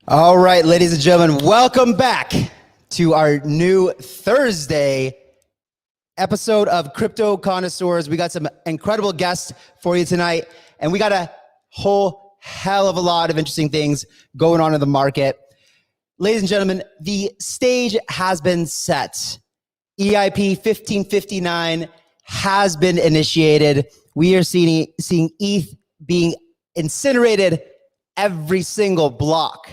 All right, ladies and gentlemen, welcome back to our new Thursday episode of Crypto Connoisseurs. We got some incredible guests for you tonight, and we got a whole hell of a lot of interesting things going on in the market. Ladies and gentlemen, the stage has been set. EIP 1559 has been initiated. We are seeing ETH being incinerated every single block.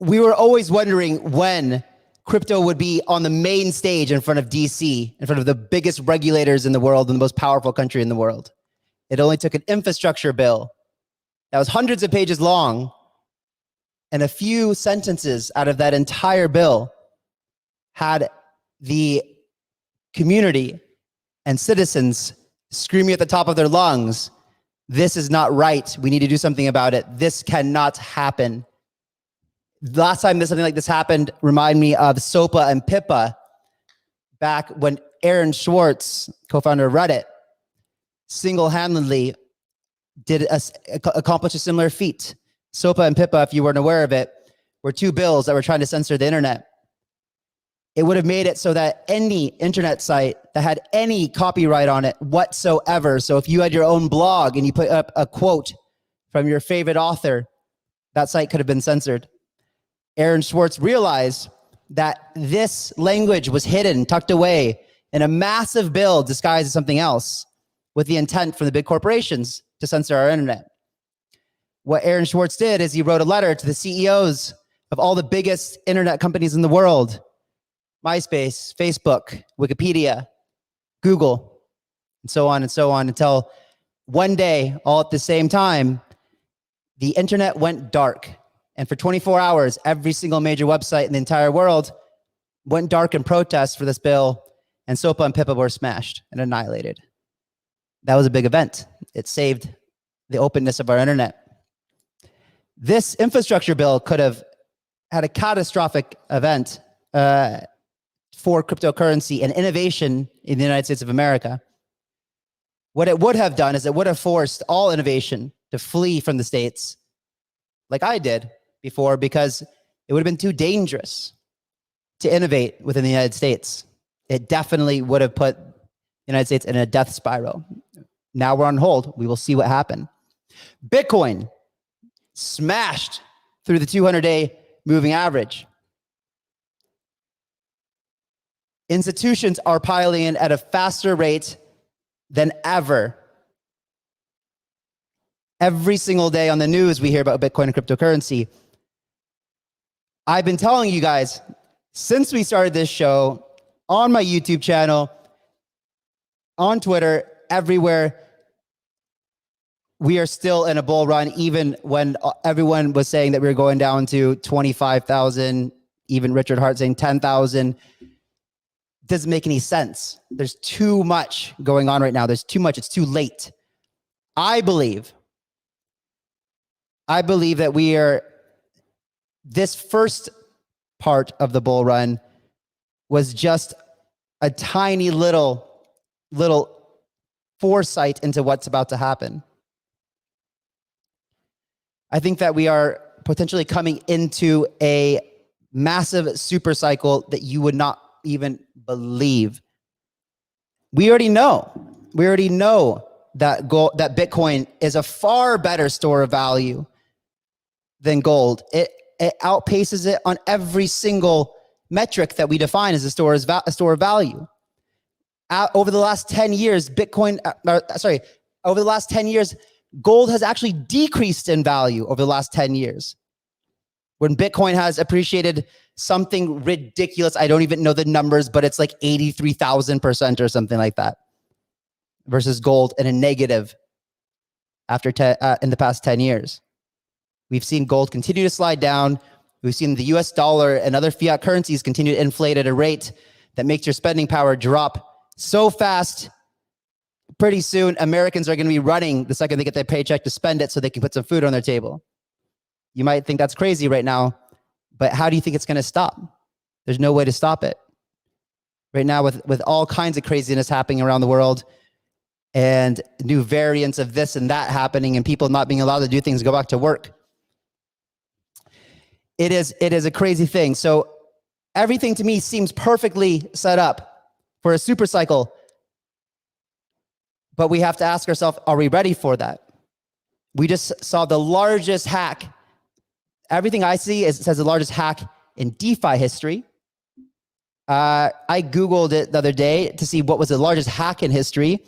We were always wondering when crypto would be on the main stage in front of DC, in front of the biggest regulators in the world and the most powerful country in the world. It only took an infrastructure bill that was hundreds of pages long, and a few sentences out of that entire bill had the community and citizens screaming at the top of their lungs, "This is not right. We need to do something about it. This cannot happen." Last time something like this happened remind me of SOPA and PIPA back when Aaron Swartz, co-founder of Reddit, single-handedly did accomplish a similar feat. SOPA and PIPA, if you weren't aware of it, were two bills that were trying to censor the internet. It would have made it so that any internet site that had any copyright on it whatsoever, so if you had your own blog and you put up a quote from your favorite author, that site could have been censored. Aaron Swartz realized that this language was hidden, tucked away in a massive bill disguised as something else with the intent from the big corporations to censor our internet. What Aaron Swartz did is he wrote a letter to the CEOs of all the biggest internet companies in the world, MySpace, Facebook, Wikipedia, Google, and so on, until one day, all at the same time, the internet went dark. And for 24 hours, every single major website in the entire world went dark in protest for this bill, and SOPA and PIPA were smashed and annihilated. That was a big event. It saved the openness of our internet. This infrastructure bill could have had a catastrophic event for cryptocurrency and innovation in the United States of America. What it would have done is it would have forced all innovation to flee from the States, like I did before, because it would have been too dangerous to innovate within the United States. It definitely would have put the United States in a death spiral. Now we're on hold. We will see what happened. Bitcoin smashed through the 200-day moving average. Institutions are piling in at a faster rate than ever. Every single day on the news, we hear about Bitcoin and cryptocurrency. I've been telling you guys since we started this show, on my YouTube channel, on Twitter, everywhere, we are still in a bull run, even when everyone was saying that we were going down to 25,000, even Richard Hart saying 10,000. Doesn't make any sense. There's too much going on right now. There's too much. It's too late. I believe that this first part of the bull run was just a tiny little foresight into what's about to happen. I think that we are potentially coming into a massive super cycle that you would not even believe. We already know that Bitcoin is a far better store of value than gold. It outpaces it on every single metric that we define as a store of value. Over the last 10 years, over the last 10 years, gold has actually decreased in value over the last 10 years. When Bitcoin has appreciated something ridiculous, I don't even know the numbers, but it's like 83,000% or something like that, versus gold in a negative in the past 10 years. We've seen gold continue to slide down. We've seen the US dollar and other fiat currencies continue to inflate at a rate that makes your spending power drop so fast. Pretty soon, Americans are going to be running the second they get their paycheck to spend it so they can put some food on their table. You might think that's crazy right now, but how do you think it's going to stop? There's no way to stop it. Right now, with all kinds of craziness happening around the world, and new variants of this and that happening, and people not being allowed to do things, go back to work, it is a crazy thing. So everything to me seems perfectly set up for a super cycle. But we have to ask ourselves, are we ready for that? We just saw the largest hack. Everything I see says the largest hack in DeFi history. I Googled it the other day to see what was the largest hack in history.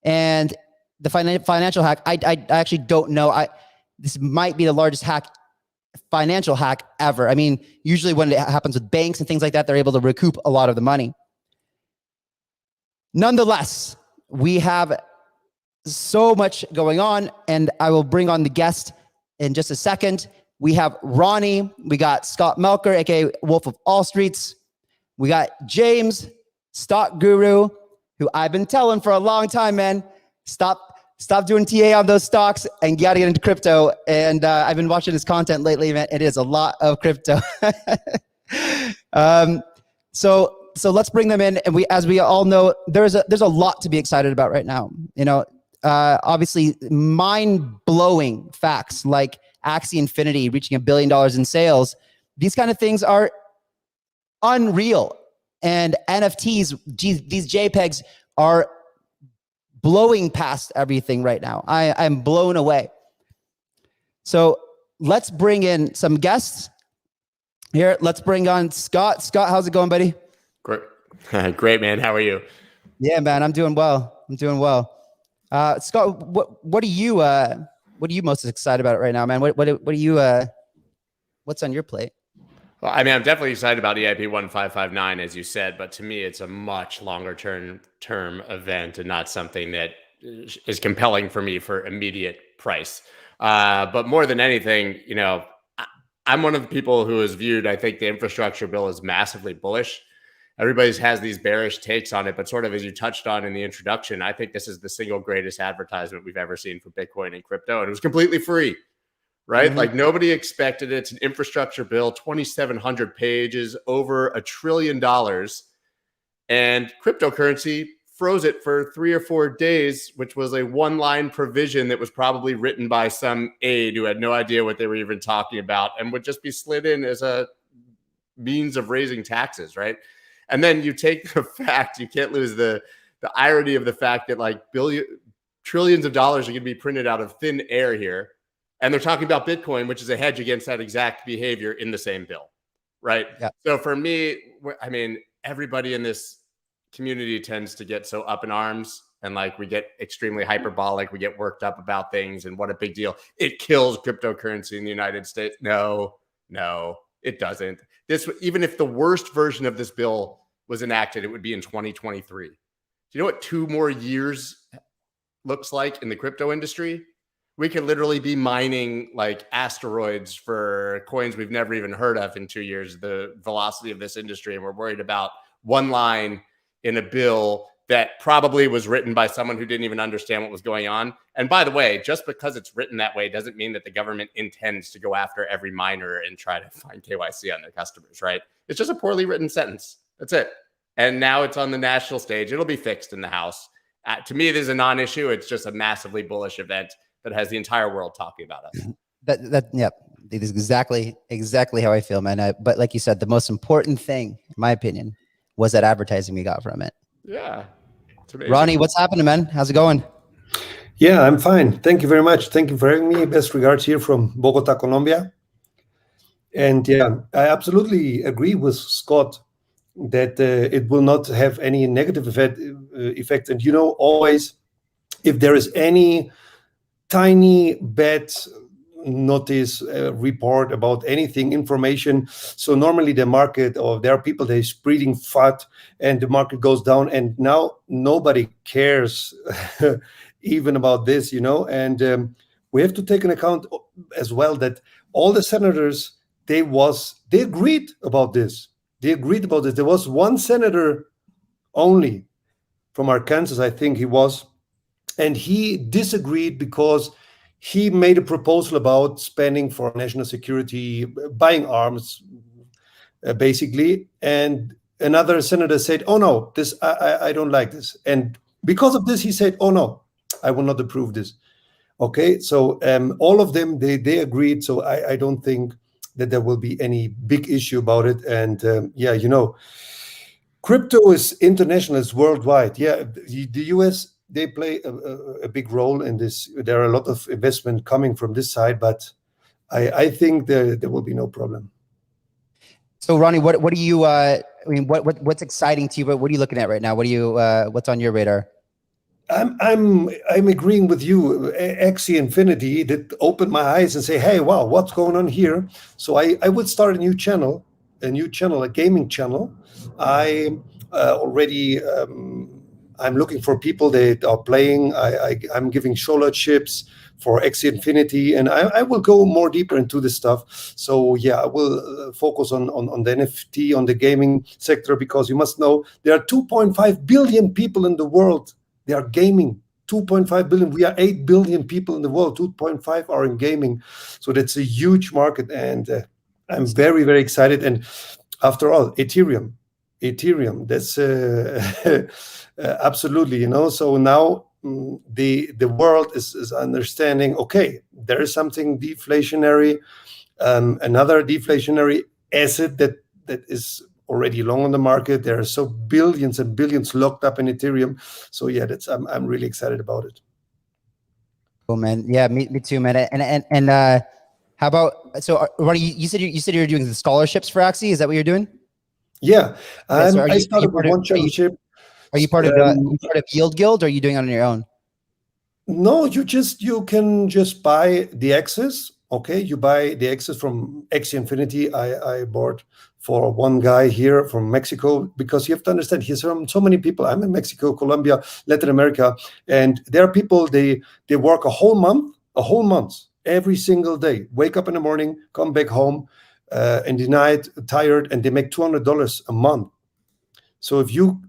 And the financial hack, I actually don't know. This might be the largest financial hack ever. I mean, usually when it happens with banks and things like that, they're able to recoup a lot of the money. Nonetheless, we have so much going on, and I will bring on the guest in just a second. We have Ronnie, we got Scott Melker, aka Wolf of All Streets. We got James, stock guru, who I've been telling for a long time, man, stop doing TA on those stocks and gotta get into crypto. And I've been watching his content lately, man. It is a lot of crypto. So let's bring them in. And as we all know, there's a lot to be excited about right now. You know, obviously mind-blowing facts like Axie Infinity reaching $1 billion in sales. These kind of things are unreal. And NFTs, these JPEGs are blowing past everything right now. I'm blown away. So let's bring in some guests here. Let's bring on Scott. Scott, how's it going, buddy? Great. Great, man. How are you? Yeah, man, I'm doing well. Scott, what are you most excited about right now, man? What are you what's on your plate? Well, I mean, I'm definitely excited about EIP 1559, as you said, but to me, it's a much longer term event and not something that is compelling for me for immediate price. But more than anything, you know, I'm one of the people who has viewed, I think, the infrastructure bill as massively bullish. Everybody has these bearish takes on it, but sort of as you touched on in the introduction, I think this is the single greatest advertisement we've ever seen for Bitcoin and crypto, and it was completely free. Right? Mm-hmm. Like nobody expected it. It's an infrastructure bill, 2,700 pages, over $1 trillion. And cryptocurrency froze it for 3 or 4 days, which was a one-line provision that was probably written by some aide who had no idea what they were even talking about and would just be slid in as a means of raising taxes, right? And then you take the fact, you can't lose the irony of the fact that like trillions of dollars are going to be printed out of thin air here. And they're talking about Bitcoin, which is a hedge against that exact behavior in the same bill, right? Yeah. So for me, I mean, everybody in this community tends to get so up in arms and like we get extremely hyperbolic. We get worked up about things and what a big deal. It kills cryptocurrency in the United States. No, it doesn't. Even if the worst version of this bill was enacted, it would be in 2023. Do you know what 2 more years looks like in the crypto industry? We could literally be mining like asteroids for coins we've never even heard of in 2 years, the velocity of this industry. And we're worried about one line in a bill that probably was written by someone who didn't even understand what was going on. And by the way, just because it's written that way doesn't mean that the government intends to go after every miner and try to find KYC on their customers, right? It's just a poorly written sentence. That's it. And now it's on the national stage. It'll be fixed in the House. To me, it is a non-issue. It's just a massively bullish event that has the entire world talking about us. Yep. It is exactly how I feel, man. But like you said, the most important thing, in my opinion, was that advertising we got from it. Yeah. Ronnie, what's happening, man? How's it going? Yeah, I'm fine. Thank you very much. Thank you for having me. Best regards here from Bogota, Colombia. And yeah, I absolutely agree with Scott that it will not have any negative effect. And you know, always, if there is any tiny bad notice, report about anything, information. So normally the market, or there are people that is breeding fat and the market goes down, and now nobody cares even about this, you know. And we have to take into account as well that all the senators, they agreed about this. There was one senator only from Arkansas, I think he was, and he disagreed because he made a proposal about spending for national security, buying arms, basically. And another senator said, "Oh no, this I don't like this." And because of this, he said, "Oh no, I will not approve this." Okay, so all of them they agreed. So I don't think that there will be any big issue about it. And yeah, you know, crypto is international, it's worldwide. Yeah, the US, they play a big role in this. There are a lot of investment coming from this side, but I think there will be no problem. So Ronnie, what do you? I mean, what's exciting to you? But what are you looking at right now? What do you? What's on your radar? I'm agreeing with you. Axie Infinity that opened my eyes and say, hey, wow, what's going on here? So I would start a new channel, a gaming channel. I already I'm looking for people that are playing. I'm giving scholarships for Axie Infinity, and I will go more deeper into this stuff. So yeah, I will focus on the NFT, on the gaming sector, because you must know there are 2.5 billion people in the world. They are gaming. 2.5 billion. We are 8 billion people in the world. 2.5 are in gaming. So that's a huge market, and I'm very, very excited. And after all, Ethereum, that's absolutely, you know. So now the world is understanding, okay, there is something deflationary, another deflationary asset that is already long on the market. There are so billions and billions locked up in Ethereum. So yeah, I'm really excited about it. Cool, man. Yeah, me too, man. And how about, so Ronnie, you said you were doing the scholarships for Axie. Is that what you're doing? Yeah, So I started with one scholarship. Are you part of Yield Guild, or are you doing it on your own? No, you can just buy the access. Okay, you buy the access from Axie Infinity. I bought for one guy here from Mexico, because you have to understand, he's from so many people. I'm in Mexico, Colombia, Latin America, and there are people, they work a whole month, every single day. Wake up in the morning, come back home, and the night tired, and they make $200 a month. So if you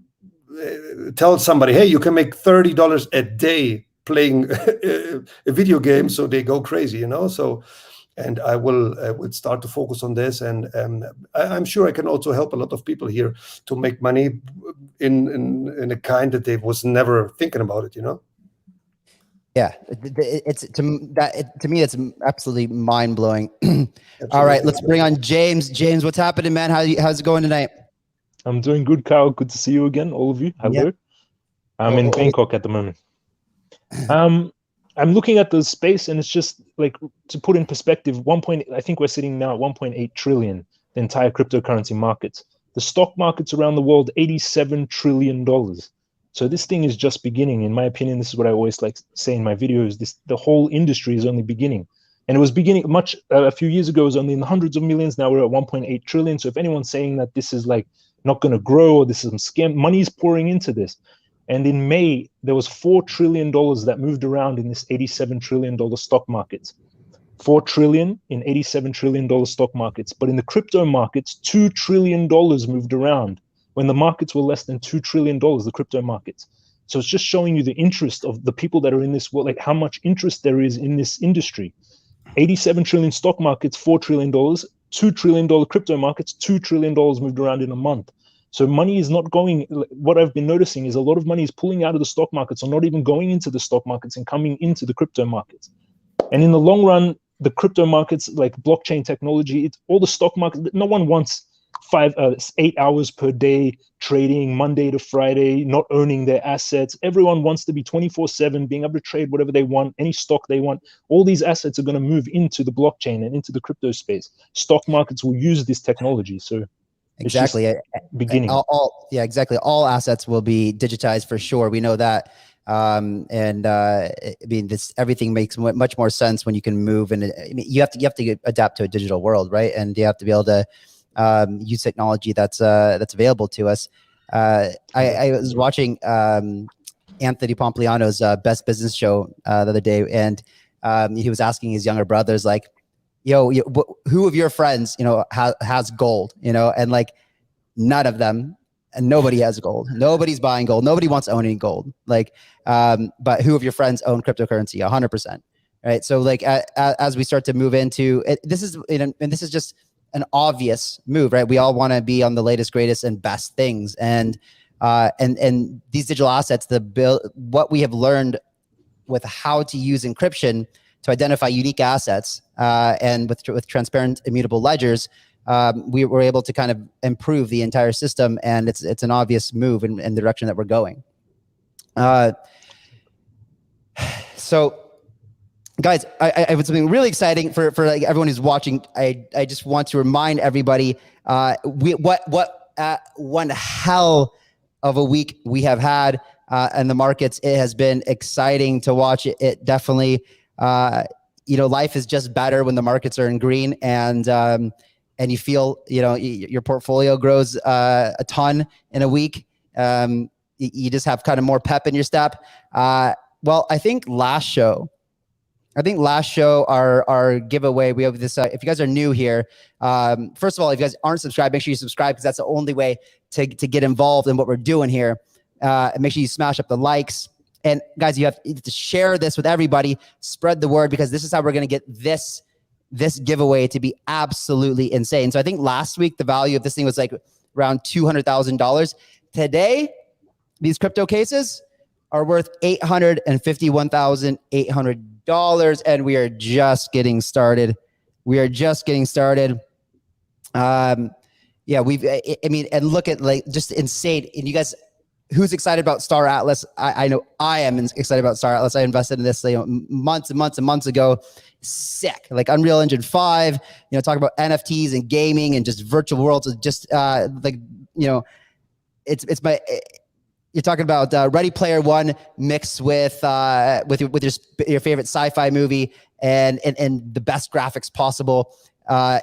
tell somebody, hey, you can make $30 a day playing a video game, so they go crazy, you know. So, and I would start to focus on this, and I'm sure I can also help a lot of people here to make money in a kind that they was never thinking about it, you know. Yeah, it's to me, it's absolutely mind blowing. All right, let's bring on James. James, what's happening, man? How's it going tonight? I'm doing good, Kyle. Good to see you again, all of you. Hello. Yeah. I'm in Bangkok at the moment. I'm looking at the space, and it's just like, to put in perspective, I think we're sitting now at 1.8 trillion, the entire cryptocurrency market. The stock markets around the world, $87 trillion. So this thing is just beginning. In my opinion, this is what I always like say in my videos, the whole industry is only beginning. And it was beginning a few years ago, it was only in the hundreds of millions. Now we're at 1.8 trillion. So if anyone's saying that this is like not going to grow, or this is some scam, money is pouring into this. And in May, there was $4 trillion that moved around in this $87 trillion stock market. 4 trillion in $87 trillion stock markets. But in the crypto markets, $2 trillion moved around when the markets were less than $2 trillion, the crypto markets. So it's just showing you the interest of the people that are in this world, like how much interest there is in this industry. 87 trillion stock markets, $4 trillion, $2 trillion crypto markets, $2 trillion moved around in a month. So money is not going, what I've been noticing is a lot of money is pulling out of the stock markets, or not even going into the stock markets and coming into the crypto markets. And in the long run, the crypto markets, like blockchain technology, it's all the stock market, no one wants 8 hours per day trading Monday to Friday, not owning their assets. Everyone wants to be 24/7, being able to trade whatever they want, any stock they want. All these assets are going to move into the blockchain and into the crypto space. Stock markets will use this technology. So exactly, beginning. Yeah, exactly. All assets will be digitized for sure. We know that. I mean, everything makes much more sense when you can move, and I mean, you have to adapt to a digital world, right? And you have to be able to use technology that's available to us. I was watching Anthony Pompliano's Best Business Show the other day, and he was asking his younger brothers, like, yo, who of your friends, has gold, and like none of them, and nobody has gold. Nobody's buying gold. Nobody wants to own any gold. Like, but who of your friends own cryptocurrency? 100%. Right. So like, as we start to move into it, this is just an obvious move, right? We all want to be on the latest, greatest, and best things. And these digital assets, what we have learned with how to use encryption to identify unique assets. And with transparent, immutable ledgers, we were able to kind of improve the entire system, and it's an obvious move in the direction that we're going. So, guys, I have something really exciting for like everyone who's watching. I just want to remind everybody one hell of a week we have had in the markets. It has been exciting to watch. It definitely, life is just better when the markets are in green, and you feel, your portfolio grows a ton in a week. You just have kind of more pep in your step. Well, I think last show, our giveaway, we have this, if you guys are new here, first of all, if you guys aren't subscribed, make sure you subscribe, because that's the only way to get involved in what we're doing here. And make sure you smash up the likes. And guys, you have to share this with everybody, spread the word, because this is how we're going to get this giveaway to be absolutely insane. So I think last week, the value of this thing was like around $200,000. Today, these crypto cases are worth $851,800, and we are just getting started. And look at, like, just insane. And you guys, who's excited about Star Atlas? I know I am excited about Star Atlas. I invested in this months and months and months ago. Sick. Like Unreal Engine 5, talk about NFTs and gaming and just virtual worlds. It's just you're talking about Ready Player One mixed with your favorite sci-fi movie and the best graphics possible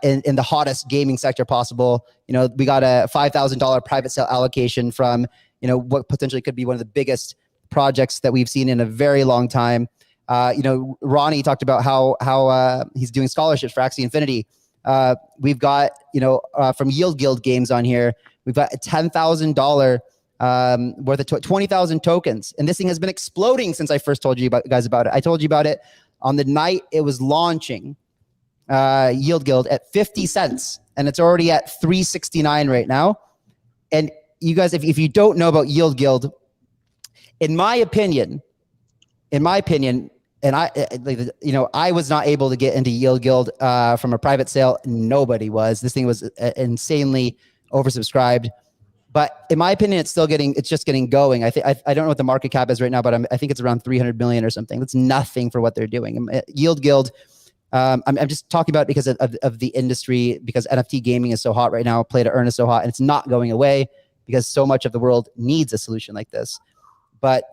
in the hottest gaming sector possible. We got a $5,000 private sale allocation from what potentially could be one of the biggest projects that we've seen in a very long time. Ronnie talked about how he's doing scholarships for Axie Infinity. We've got from Yield Guild Games on here. We've got a $10,000 worth of 20,000 tokens, and this thing has been exploding since I first told you guys about it. I told you about it on the night it was launching, Yield Guild at 50 cents, and it's already at 369 right now. And you guys, if you don't know about Yield Guild, in my opinion, and I was not able to get into Yield Guild from a private sale. Nobody was. This thing was insanely oversubscribed. But in my opinion, it's just getting going. I don't know what the market cap is right now, but I think it's around 300 million or something. That's nothing for what they're doing. Yield Guild, I'm just talking about it because of the industry, because NFT gaming is so hot right now. Play to earn is so hot, and it's not going away because so much of the world needs a solution like this. But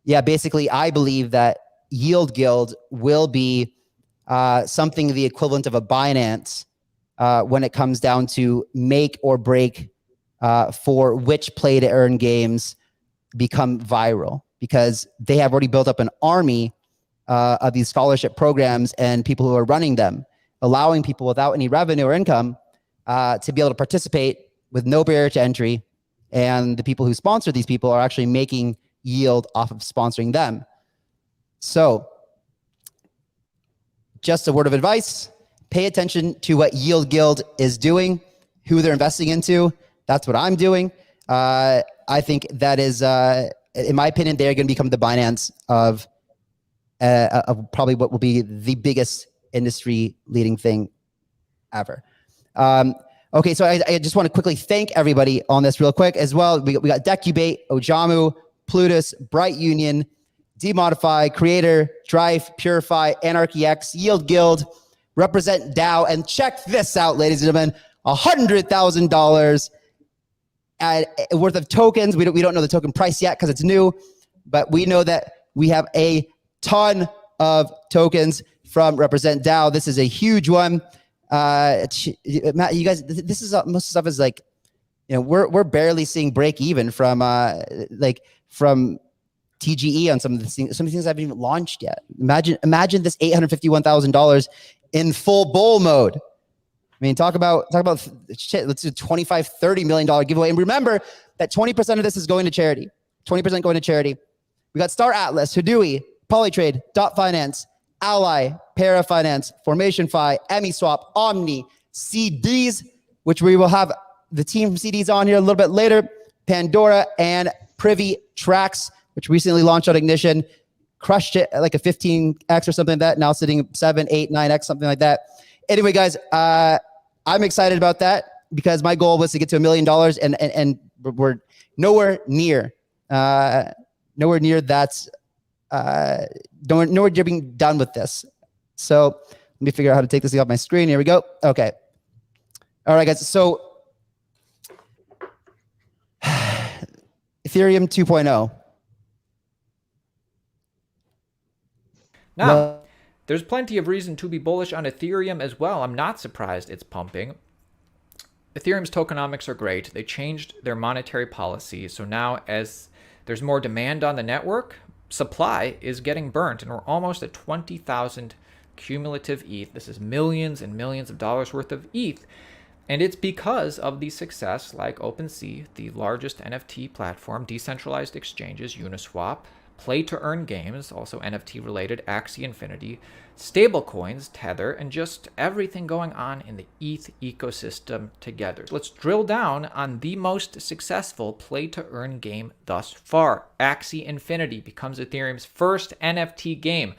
yeah, basically, I believe that Yield Guild will be something the equivalent of a Binance when it comes down to make or break for which play to earn games become viral, because they have already built up an army of these scholarship programs and people who are running them, allowing people without any revenue or income to be able to participate with no barrier to entry. And the people who sponsor these people are actually making yield off of sponsoring them. So just a word of advice, pay attention to what Yield Guild is doing, who they're investing into. That's what I'm doing. I think that is, in my opinion, they're going to become the Binance of probably what will be the biggest industry leading thing ever. Okay, so I just want to quickly thank everybody on this real quick as well. We got Decubate, Ojamu, Plutus, Bright Union, Demodify, Creator, Drive, Purify, Anarchy X, Yield Guild, Represent DAO, and check this out, ladies and gentlemen, $100,000 worth of tokens. We don't know the token price yet because it's new, but we know that we have a ton of tokens from Represent DAO. This is a huge one. Matt, you guys, this is most of the stuff is like, we're barely seeing break even from TGE on some of the things haven't even launched yet. Imagine this $851,000 in full bull mode. I mean, talk about shit. Let's do $25-30 million giveaway. And remember that 20% of this is going to charity. 20% going to charity. We got Star Atlas, Houdui, Polytrade, Dot Finance, Ally, Parafinance, Formation Fi, EmiSwap, Omni, CDs, which we will have the team from CDs on here a little bit later, Pandora, and Privy Tracks, which recently launched on Ignition. crushed it at like a 15x or something like that. Now sitting 7, 8, 9x, something like that. Anyway, guys, I'm excited about that because my goal was to get to $1 million, and we're nowhere near that. Nowhere near being done with this. So let me figure out how to take this thing off my screen. Here we go. Okay. All right, guys. So Ethereum 2.0. Now, there's plenty of reason to be bullish on Ethereum as well. I'm not surprised it's pumping. Ethereum's tokenomics are great. They changed their monetary policy. So now as there's more demand on the network, supply is getting burnt, and we're almost at 20,000 cumulative ETH. This is millions and millions of dollars worth of ETH. And it's because of the success like OpenSea, the largest NFT platform, decentralized exchanges, Uniswap, play to earn games, also NFT related, Axie Infinity, stablecoins, Tether, and just everything going on in the ETH ecosystem together. Let's drill down on the most successful play to earn game thus far. Axie Infinity becomes Ethereum's first NFT game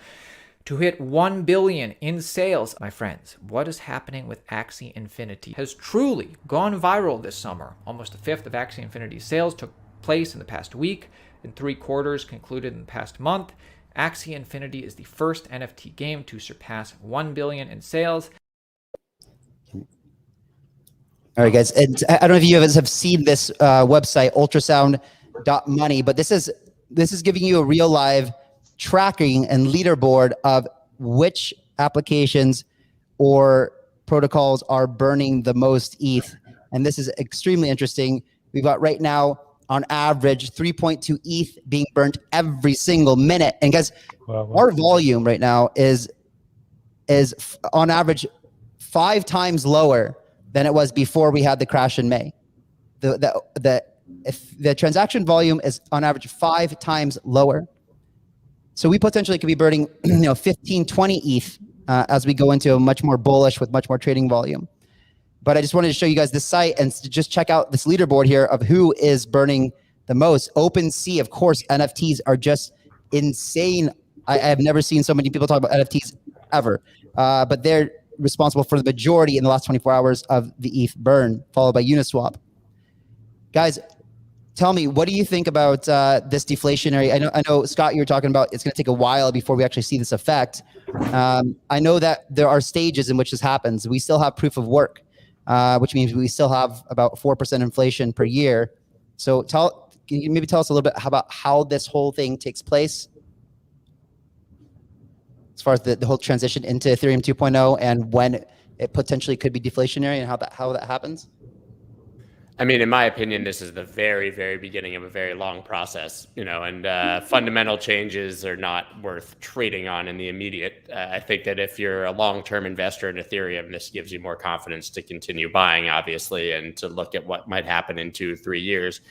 to hit 1 billion in sales. My friends, what is happening with Axie Infinity has truly gone viral this summer. Almost a fifth of Axie Infinity's sales took place in the past week, and 3 quarters concluded in the past month. Axie Infinity is the first NFT game to surpass 1 billion in sales. All right, guys. And I don't know if you guys have seen this website, ultrasound.money, but this is giving you a real live tracking and leaderboard of which applications or protocols are burning the most ETH. And this is extremely interesting. We've got right now, on average, 3.2 ETH being burnt every single minute. And guys, our volume right now is on average 5 times lower than it was before we had the crash in May. The transaction volume is on average 5 times lower. So we potentially could be burning 15, 20 ETH as we go into a much more bullish with much more trading volume. But I just wanted to show you guys this site and to just check out this leaderboard here of who is burning the most. OpenSea, of course, NFTs are just insane. I have never seen so many people talk about NFTs ever. But they're responsible for the majority in the last 24 hours of the ETH burn, followed by Uniswap. Guys, tell me, what do you think about this deflationary? I know, Scott, you were talking about it's going to take a while before we actually see this effect. I know that there are stages in which this happens. We still have proof of work. Which means we still have about 4% inflation per year. So can you maybe tell us a little bit about how this whole thing takes place as far as the whole transition into Ethereum 2.0 and when it potentially could be deflationary and how that happens? I mean, in my opinion, this is the very, very beginning of a very long process, and fundamental changes are not worth trading on in the immediate. I think that if you're a long-term investor in Ethereum, this gives you more confidence to continue buying, obviously, and to look at what might happen in 2-3 years.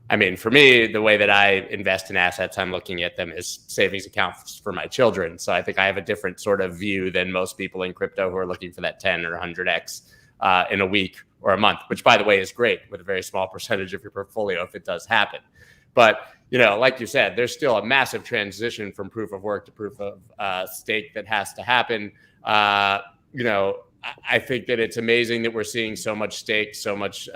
I mean, for me, the way that I invest in assets, I'm looking at them as savings accounts for my children. So I think I have a different sort of view than most people in crypto who are looking for that 10 or 100x in a week or a month, which, by the way, is great with a very small percentage of your portfolio if it does happen. But, like you said, there's still a massive transition from proof of work to proof of stake that has to happen. I think that it's amazing that we're seeing so much stake, so much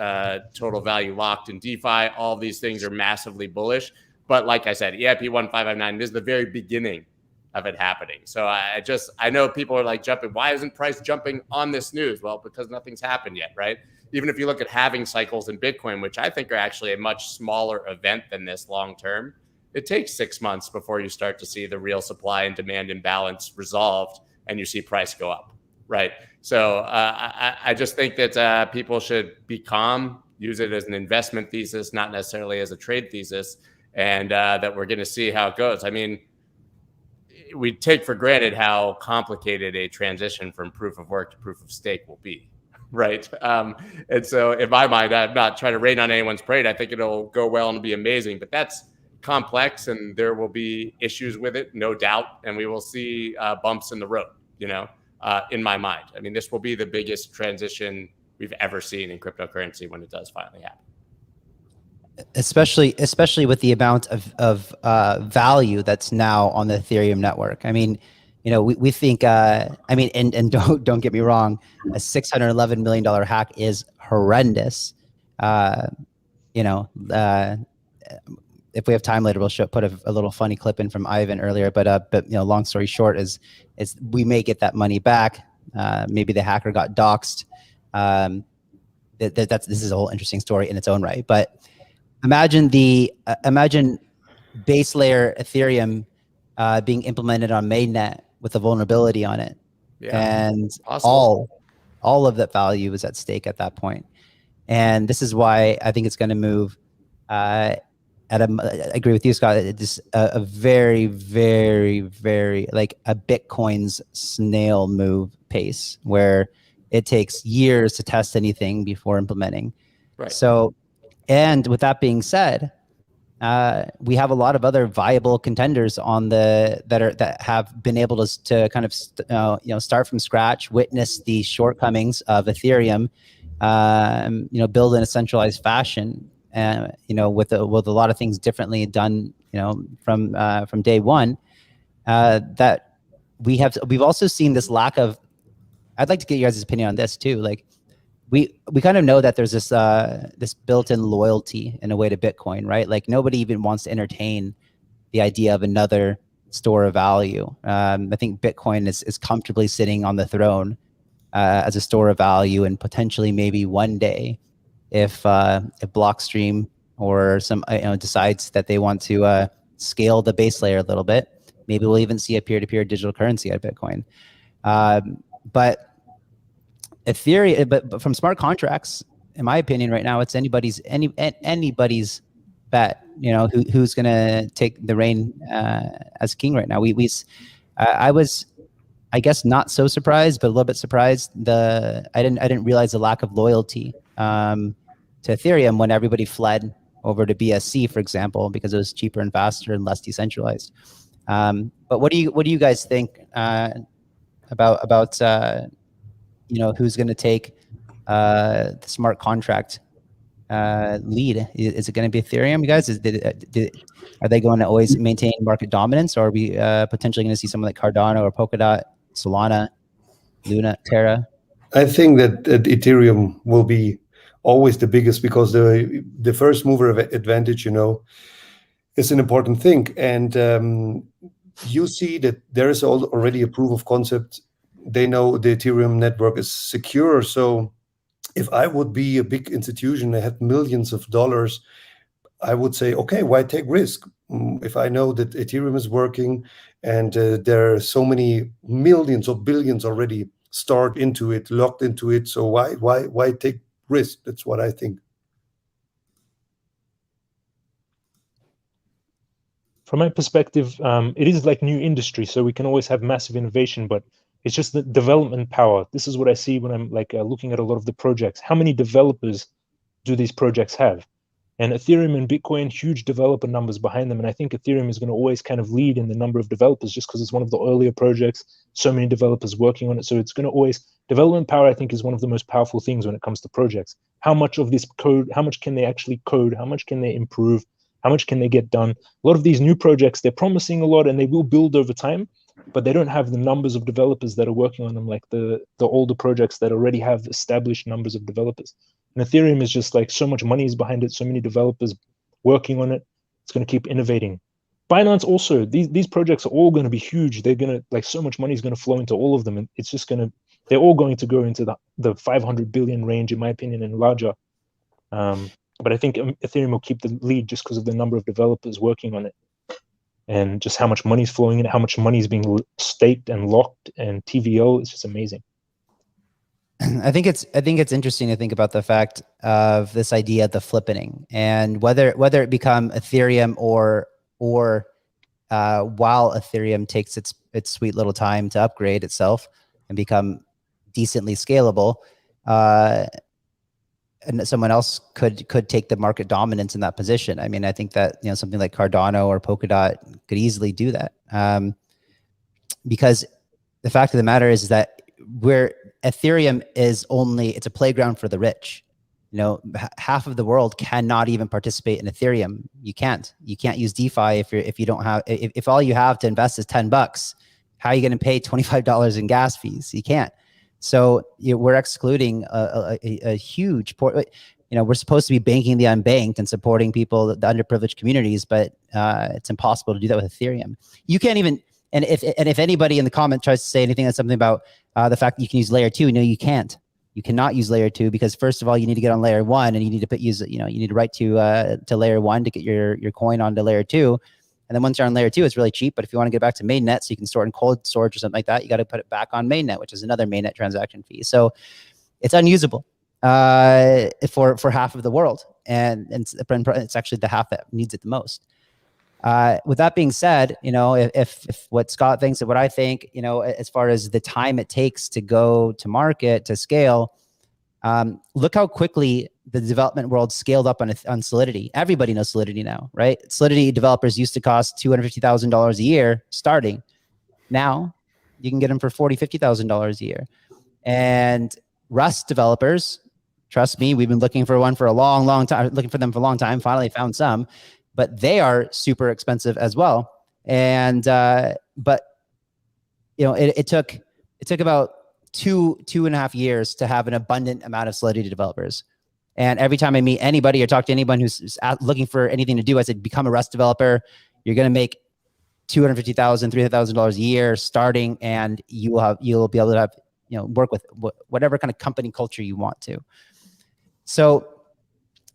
total value locked in DeFi. All these things are massively bullish. But like I said, EIP 1559, this is the very beginning of it happening. So I know people are like jumping. Why isn't price jumping on this news? Well, because nothing's happened yet, right? Even if you look at halving cycles in Bitcoin, which I think are actually a much smaller event than this long term, it takes 6 months before you start to see the real supply and demand imbalance resolved and you see price go up, right? So I just think that people should be calm, use it as an investment thesis, not necessarily as a trade thesis, and that we're going to see how it goes. I mean, we take for granted how complicated a transition from proof of work to proof of stake will be, right? And so in my mind, I'm not trying to rain on anyone's parade. I think it'll go well and be amazing, but that's complex and there will be issues with it, no doubt. And we will see bumps in the road, in my mind. I mean, this will be the biggest transition we've ever seen in cryptocurrency when it does finally happen. especially with the amount of value that's now on the Ethereum network. I mean, we think, I mean, and don't get me wrong, a $611 million hack is horrendous. You know, if we have time later, we'll put a little funny clip in from Ivan earlier. But long story short is we may get that money back. Maybe the hacker got doxxed. This is a whole interesting story in its own right. But imagine base layer Ethereum being implemented on mainnet with a vulnerability on it, and possible. all of that value is at stake at that point. And this is why I think it's going to move. I agree with you, Scott. It's a very, very, very like a Bitcoin's snail move pace, where it takes years to test anything before implementing. Right. So, and with that being said, we have a lot of other viable contenders on that have been able to kind of start from scratch, witness the shortcomings of Ethereum, build in a centralized fashion, with a lot of things differently done, from day one. That we've also seen this lack of. I'd like to get you guys' opinion on this too. Like, we kind of know that there's this built-in loyalty in a way to Bitcoin, right? Like, nobody even wants to entertain the idea of another store of value. I think Bitcoin is comfortably sitting on the throne as a store of value, and potentially maybe one day, if Blockstream or some decides that they want to scale the base layer a little bit, maybe we'll even see a peer-to-peer digital currency at Bitcoin. But Ethereum, but from smart contracts, in my opinion, right now, it's anybody's bet. Who's going to take the reign as king right now. I was, I guess, not so surprised, but a little bit surprised. I didn't realize the lack of loyalty to Ethereum when everybody fled over to BSC, for example, because it was cheaper and faster and less decentralized. But what do you guys think about who's going to take the smart contract lead? Is it going to be Ethereum, you guys? Are they going to always maintain market dominance, or are we potentially going to see someone like Cardano or Polkadot, Solana, Luna, Terra? I think that Ethereum will be always the biggest, because the first mover advantage, is an important thing. And you see that there is already a proof of concept. They know the Ethereum network is secure. So if I would be a big institution, I had millions of dollars, I would say, okay, why take risk? If I know that Ethereum is working and there are so many millions or billions already stored into it, locked into it, so why take risk? That's what I think. From my perspective, it is like new industry, so we can always have massive innovation, but it's just the development power. This is what I see when I'm looking at a lot of the projects. How many developers do these projects have? And Ethereum and Bitcoin, huge developer numbers behind them. And I think Ethereum is going to always kind of lead in the number of developers, just because it's one of the earlier projects, so many developers working on it. So it's going to always, development power, I think, is one of the most powerful things when it comes to projects. How much of this code, how much can they actually code? How much can they improve? How much can they get done? A lot of these new projects, they're promising a lot and they will build over time, but they don't have the numbers of developers that are working on them, like the older projects that already have established numbers of developers. And Ethereum is just like, so much money is behind it, so many developers working on it. It's going to keep innovating. Binance also, these projects are all going to be huge. They're going to, so much money is going to flow into all of them. And it's just they're all going to go into the 500 billion range, in my opinion, and larger. But I think Ethereum will keep the lead just because of the number of developers working on it, and just how much money is flowing in, how much money is being staked and locked, and TVL. It's just amazing. I think it's interesting to think about the fact of this idea of the flippening, and whether it become Ethereum or while Ethereum takes its sweet little time to upgrade itself and become decently scalable, and someone else could take the market dominance in that position. I mean, I think that something like Cardano or Polkadot could easily do that, because the fact of the matter is that where Ethereum is it's a playground for the rich. half of the world cannot even participate in Ethereum. You can't use DeFi if you don't have, if all you have to invest is $10, how are you going to pay $25 in gas fees? You can't. So we're excluding a huge port. We're supposed to be banking the unbanked and supporting people, the underprivileged communities, but it's impossible to do that with Ethereum. You can't even, and if anybody in the comment tries to say anything that's something about the fact that you can use layer 2, no, you can't. You cannot use layer 2 because first of all, you need to get on layer 1 and you need to you need to write to layer 1 to get your coin onto layer 2. And then once you're on layer 2, it's really cheap. But if you want to get back to mainnet, so you can store it in cold storage or something like that, you got to put it back on mainnet, which is another mainnet transaction fee. So it's unusable for half of the world, and it's actually the half that needs it the most. With that being said, if what Scott thinks and what I think, as far as the time it takes to go to market to scale, look how quickly the development world scaled up on Solidity. Everybody knows Solidity now, right? Solidity developers used to cost $250,000 a year starting. Now you can get them for $40,000, $50,000 a year. And Rust developers, trust me, we've been looking for one for a long time, looking for them for a long time. Finally found some, but they are super expensive as well. And but it took about two and a half years to have an abundant amount of Solidity developers. And every time I meet anybody or talk to anyone who's looking for anything to do, I said, become a Rust developer. You're going to make $250,000, $300,000 a year starting, and you'll be able to have, work with whatever kind of company culture you want to. So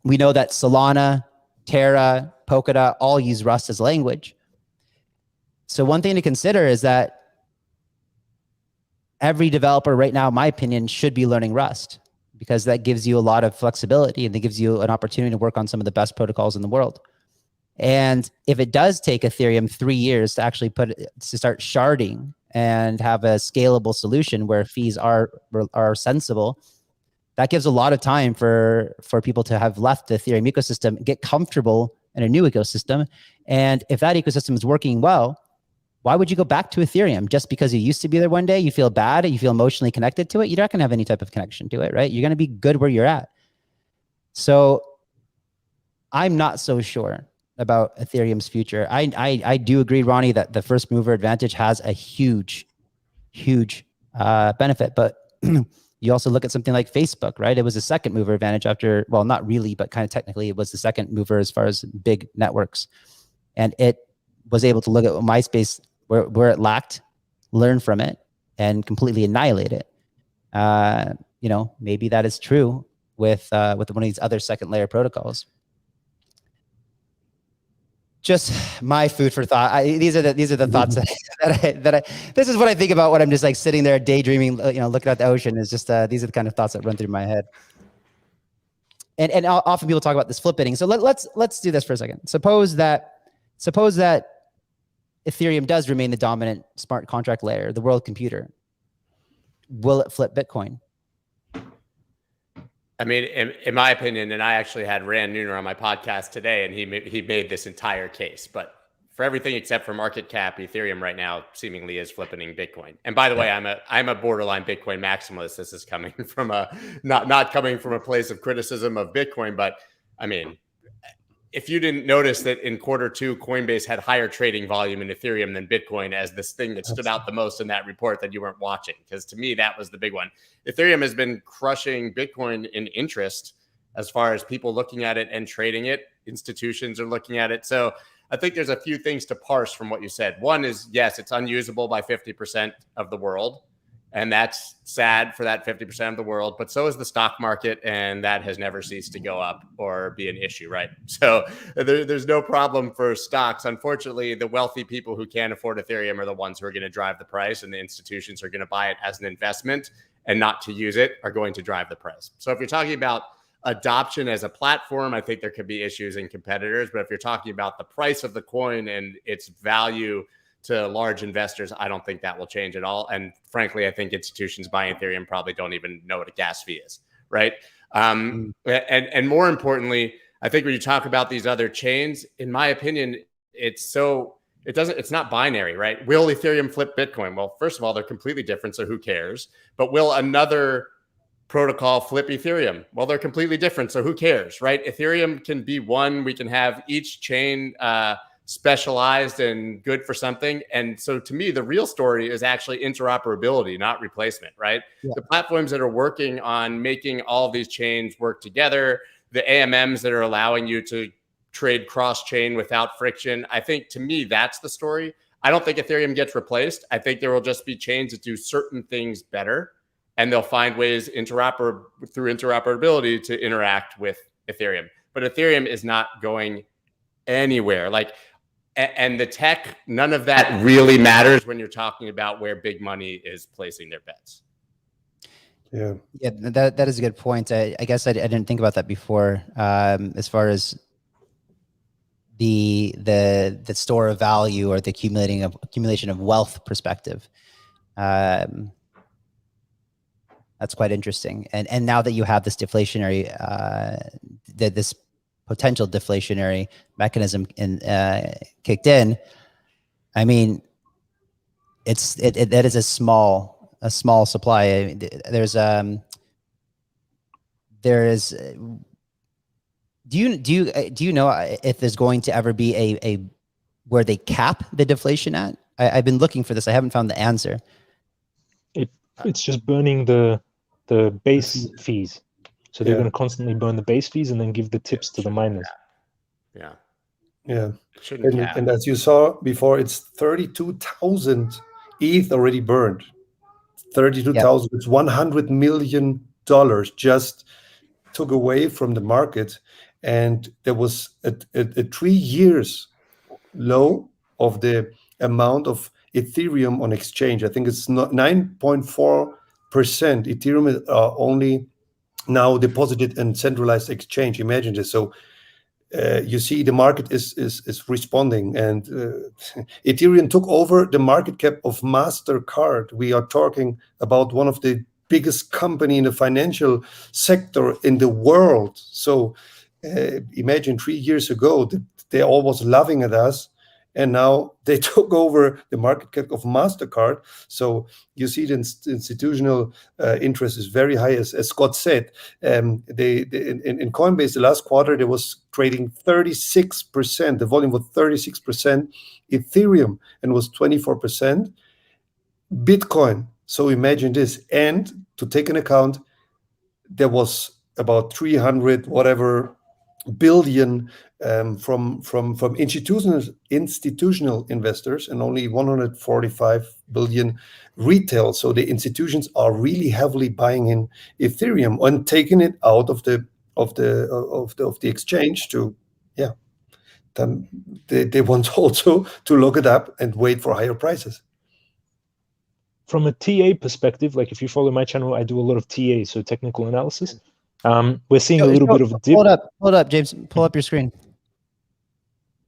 we know that Solana, Terra, Polkadot all use Rust as language. So one thing to consider is that every developer right now, in my opinion, should be learning Rust, because that gives you a lot of flexibility and it gives you an opportunity to work on some of the best protocols in the world. And if it does take Ethereum 3 years to actually start sharding and have a scalable solution where fees are sensible, that gives a lot of time for people to have left the Ethereum ecosystem, get comfortable in a new ecosystem. And if that ecosystem is working well, why would you go back to Ethereum? Just because you used to be there one day, you feel bad, you feel emotionally connected to it, you're not going to have any type of connection to it, right? You're going to be good where you're at. So I'm not so sure about Ethereum's future. I do agree, Ronnie, that the first mover advantage has a huge benefit, but you also look at something like Facebook, right? It was a second mover advantage after, well, not really, but kind of technically it was the second mover as far as big networks. And it was able to look at MySpace where it lacked, learn from it, and completely annihilate it. Maybe that is true with one of these other second layer protocols. Just my food for thought. These are the thoughts this is what I think about when I'm just like sitting there daydreaming, looking at the ocean. Is just these are the kind of thoughts that run through my head. And often people talk about this flip bidding. So let's do this for a second. Suppose that Ethereum does remain the dominant smart contract layer, the world computer. Will it flip Bitcoin? I mean, in my opinion, and I actually had Rand Neuner on my podcast today, and he made this entire case. But for everything except for market cap, Ethereum right now seemingly is flipping Bitcoin. And by the way, I'm a borderline Bitcoin maximalist. This is coming from not coming from a place of criticism of Bitcoin, but I mean, if you didn't notice that in Q2, Coinbase had higher trading volume in Ethereum than Bitcoin as this thing that stood out the most in that report that you weren't watching, because to me, that was the big one. Ethereum has been crushing Bitcoin in interest as far as people looking at it and trading it. Institutions are looking at it. So I think there's a few things to parse from what you said. One is, yes, it's unusable by 50% of the world. And that's sad for that 50% of the world, but so is the stock market, and that has never ceased to go up or be an issue, right? So there's no problem for stocks. Unfortunately, the wealthy people who can't afford Ethereum are the ones who are going to drive the price, and the institutions who are going to buy it as an investment and not to use it are going to drive the price. So if you're talking about adoption as a platform, I think there could be issues in competitors, but if you're talking about the price of the coin and its value to large investors, I don't think that will change at all. And frankly, I think institutions buying Ethereum probably don't even know what a gas fee is, right? And more importantly, I think when you talk about these other chains, in my opinion, it's not binary, right? Will Ethereum flip Bitcoin? Well, first of all, they're completely different, so who cares? But will another protocol flip Ethereum. Well, they're completely different. So who cares, right? Ethereum can be one. We can have each chain specialized and good for something. And so to me, the real story is actually interoperability, not replacement, right? Yeah. The platforms that are working on making all of these chains work together, the AMMs that are allowing you to trade cross-chain without friction. I think to me, that's the story. I don't think Ethereum gets replaced. I think there will just be chains that do certain things better, and they'll find ways through interoperability to interact with Ethereum. But Ethereum is not going anywhere. And the tech, none of that really matters when you're talking about where big money is placing their bets. Yeah, that is a good point. I guess I didn't think about that before. As far as the store of value or the accumulation of wealth perspective, that's quite interesting. And now that you have this deflationary, this potential deflationary mechanism kicked in, I mean, that is a small supply. I mean, there is. Do you know if there's going to ever be a where they cap the deflation at? I've been looking for this. I haven't found the answer. It's just burning the base fees. So they're going to constantly burn the base fees and then give the tips to the miners. Yeah. And as you saw before, it's 32,000 ETH already burned. 32,000. It's $100 million just took away from the market, and there was a 3 years low of the amount of Ethereum on exchange. I think it's 9.4%. Ethereum is only now deposited in centralized exchange. Imagine this. So you see the market is responding, and Ethereum took over the market cap of MasterCard. We are talking about one of the biggest company in the financial sector in the world. So imagine 3 years ago, they all was laughing at us, and now they took over the market cap of MasterCard. So you see the institutional interest is very high. As Scott said, in Coinbase, the last quarter, there was trading 36%. The volume was 36%. Ethereum, and was 24%. Bitcoin. So imagine this. And to take into account, there was about 300 whatever billion from institutional investors, and only 145 billion retail. So the institutions are really heavily buying in Ethereum and taking it out of the exchange to then they want also to look it up and wait for higher prices. From a TA perspective, like if you follow my channel, I do a lot of TA, so technical analysis. We're seeing a little bit of a dip. Hold up, James. Pull up your screen.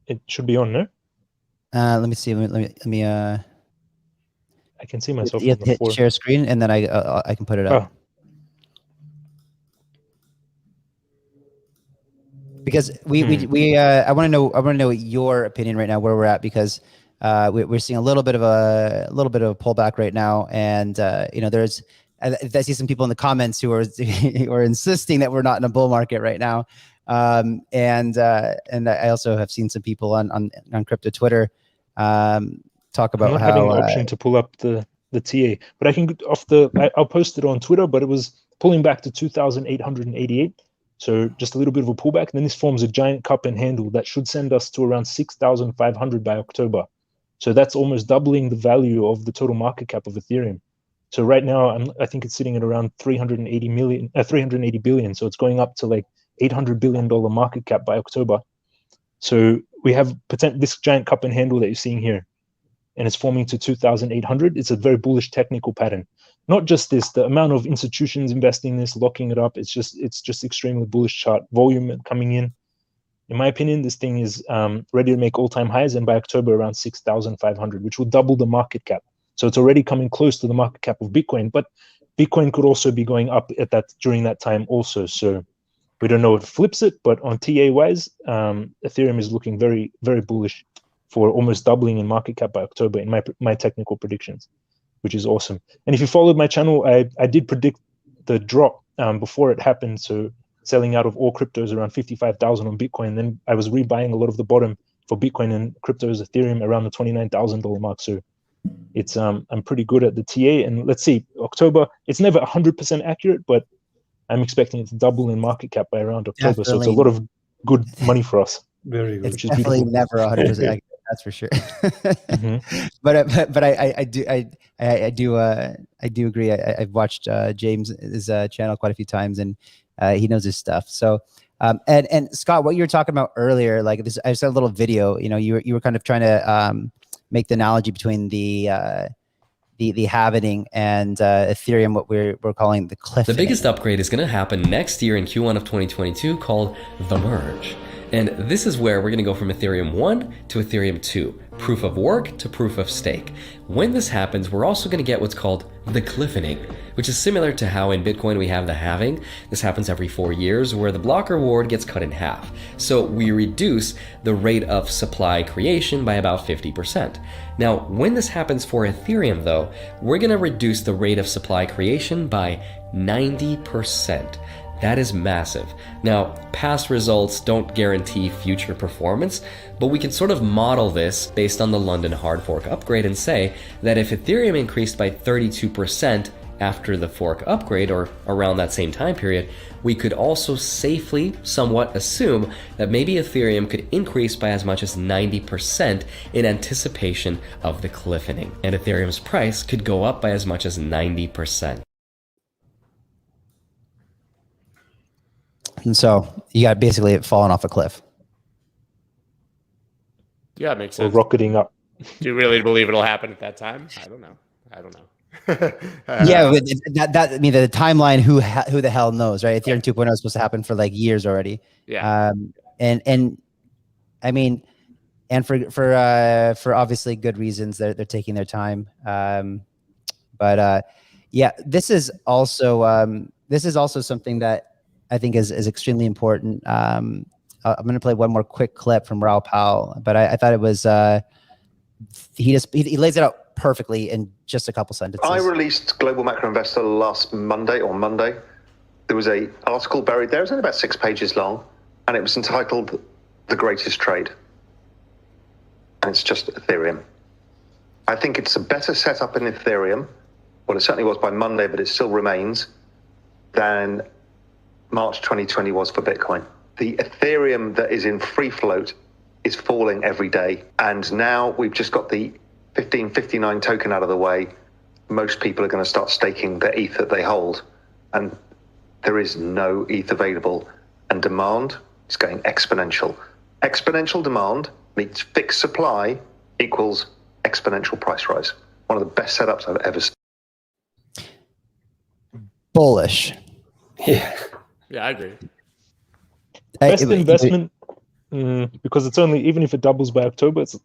It should be on, no? Let me see. Let me. I can see myself. You have to hit share screen, and then I can put it up. Because I want to know your opinion right now, where we're at, because we're seeing a little bit of a pullback right now, and there's. I see some people in the comments who are insisting that we're not in a bull market right now, and I also have seen some people on crypto Twitter talk about I'm not how having an option to pull up the TA, but I can I'll post it on Twitter. But it was pulling back to 2,888, so just a little bit of a pullback. And then this forms a giant cup and handle that should send us to around 6,500 by October. So that's almost doubling the value of the total market cap of Ethereum. So right now, I think it's sitting at around 380 billion. So it's going up to like $800 billion market cap by October. So we have this giant cup and handle that you're seeing here, and it's forming to 2,800. It's a very bullish technical pattern. Not just this, the amount of institutions investing in this, locking it up. It's just extremely bullish chart volume coming in. In my opinion, this thing is ready to make all-time highs, and by October around 6,500, which will double the market cap. So it's already coming close to the market cap of Bitcoin, but Bitcoin could also be going up during that time also. So we don't know if it flips it, but on TA wise, Ethereum is looking very, very bullish for almost doubling in market cap by October in my technical predictions, which is awesome. And if you followed my channel, I did predict the drop before it happened. So selling out of all cryptos around 55,000 on Bitcoin. Then I was rebuying a lot of the bottom for Bitcoin and cryptos, Ethereum around the $29,000 mark. So it's I'm pretty good at the TA. And let's see, October, it's never 100% accurate, but I'm expecting it to double in market cap by around October. So it's a lot of good money for us. Very good. It's definitely never 100% accurate. That's for sure. But I do agree. I've watched James's channel quite a few times, and he knows his stuff. So and Scott, what you were talking about earlier, like this, I saw a little video. You know, you were kind of trying to make the analogy between the halvening and Ethereum, what we're calling the cliff. The biggest upgrade is going to happen next year in Q1 of 2022, called the merge. And this is where we're going to go from Ethereum 1 to Ethereum 2, proof of work to proof of stake. When this happens, we're also going to get what's called the cliffening, which is similar to how in Bitcoin we have the halving. This happens every 4 years, where the block reward gets cut in half. So we reduce the rate of supply creation by about 50%. Now, when this happens for Ethereum though, we're going to reduce the rate of supply creation by 90%. That is massive. Now, past results don't guarantee future performance, but we can sort of model this based on the London hard fork upgrade and say that if Ethereum increased by 32% after the fork upgrade, or around that same time period, we could also safely somewhat assume that maybe Ethereum could increase by as much as 90% in anticipation of the cliffening, and Ethereum's price could go up by as much as 90%. And so you got basically it falling off a cliff. Yeah, it makes Or sense. rocketing up. Do you really believe it'll happen at that time? I don't know. Yeah, that I mean the timeline. Who the hell knows, right? Ethereum 2.0 is supposed to happen for like years already. Yeah. And I mean, and for obviously good reasons, they're taking their time. But yeah, this is also something that I think is extremely important. I'm going to play one more quick clip from Raoul Pal, but I thought it was he lays it out perfectly in just a couple sentences. I released Global Macro Investor last Monday. There was an article buried there. It was only about 6 pages long, and it was entitled "The Greatest Trade," and it's just Ethereum. I think it's a better setup in Ethereum. Well, it certainly was by Monday, but it still remains than March 2020 was for Bitcoin. The Ethereum that is in free float is falling every day. And now we've just got the 1559 token out of the way. Most people are going to start staking the ETH that they hold. And there is no ETH available. And demand is going exponential. Exponential demand meets fixed supply equals exponential price rise. One of the best setups I've ever seen. Bullish. Yeah. Yeah, I agree. Best investment, because it's only, even if it doubles by October, it's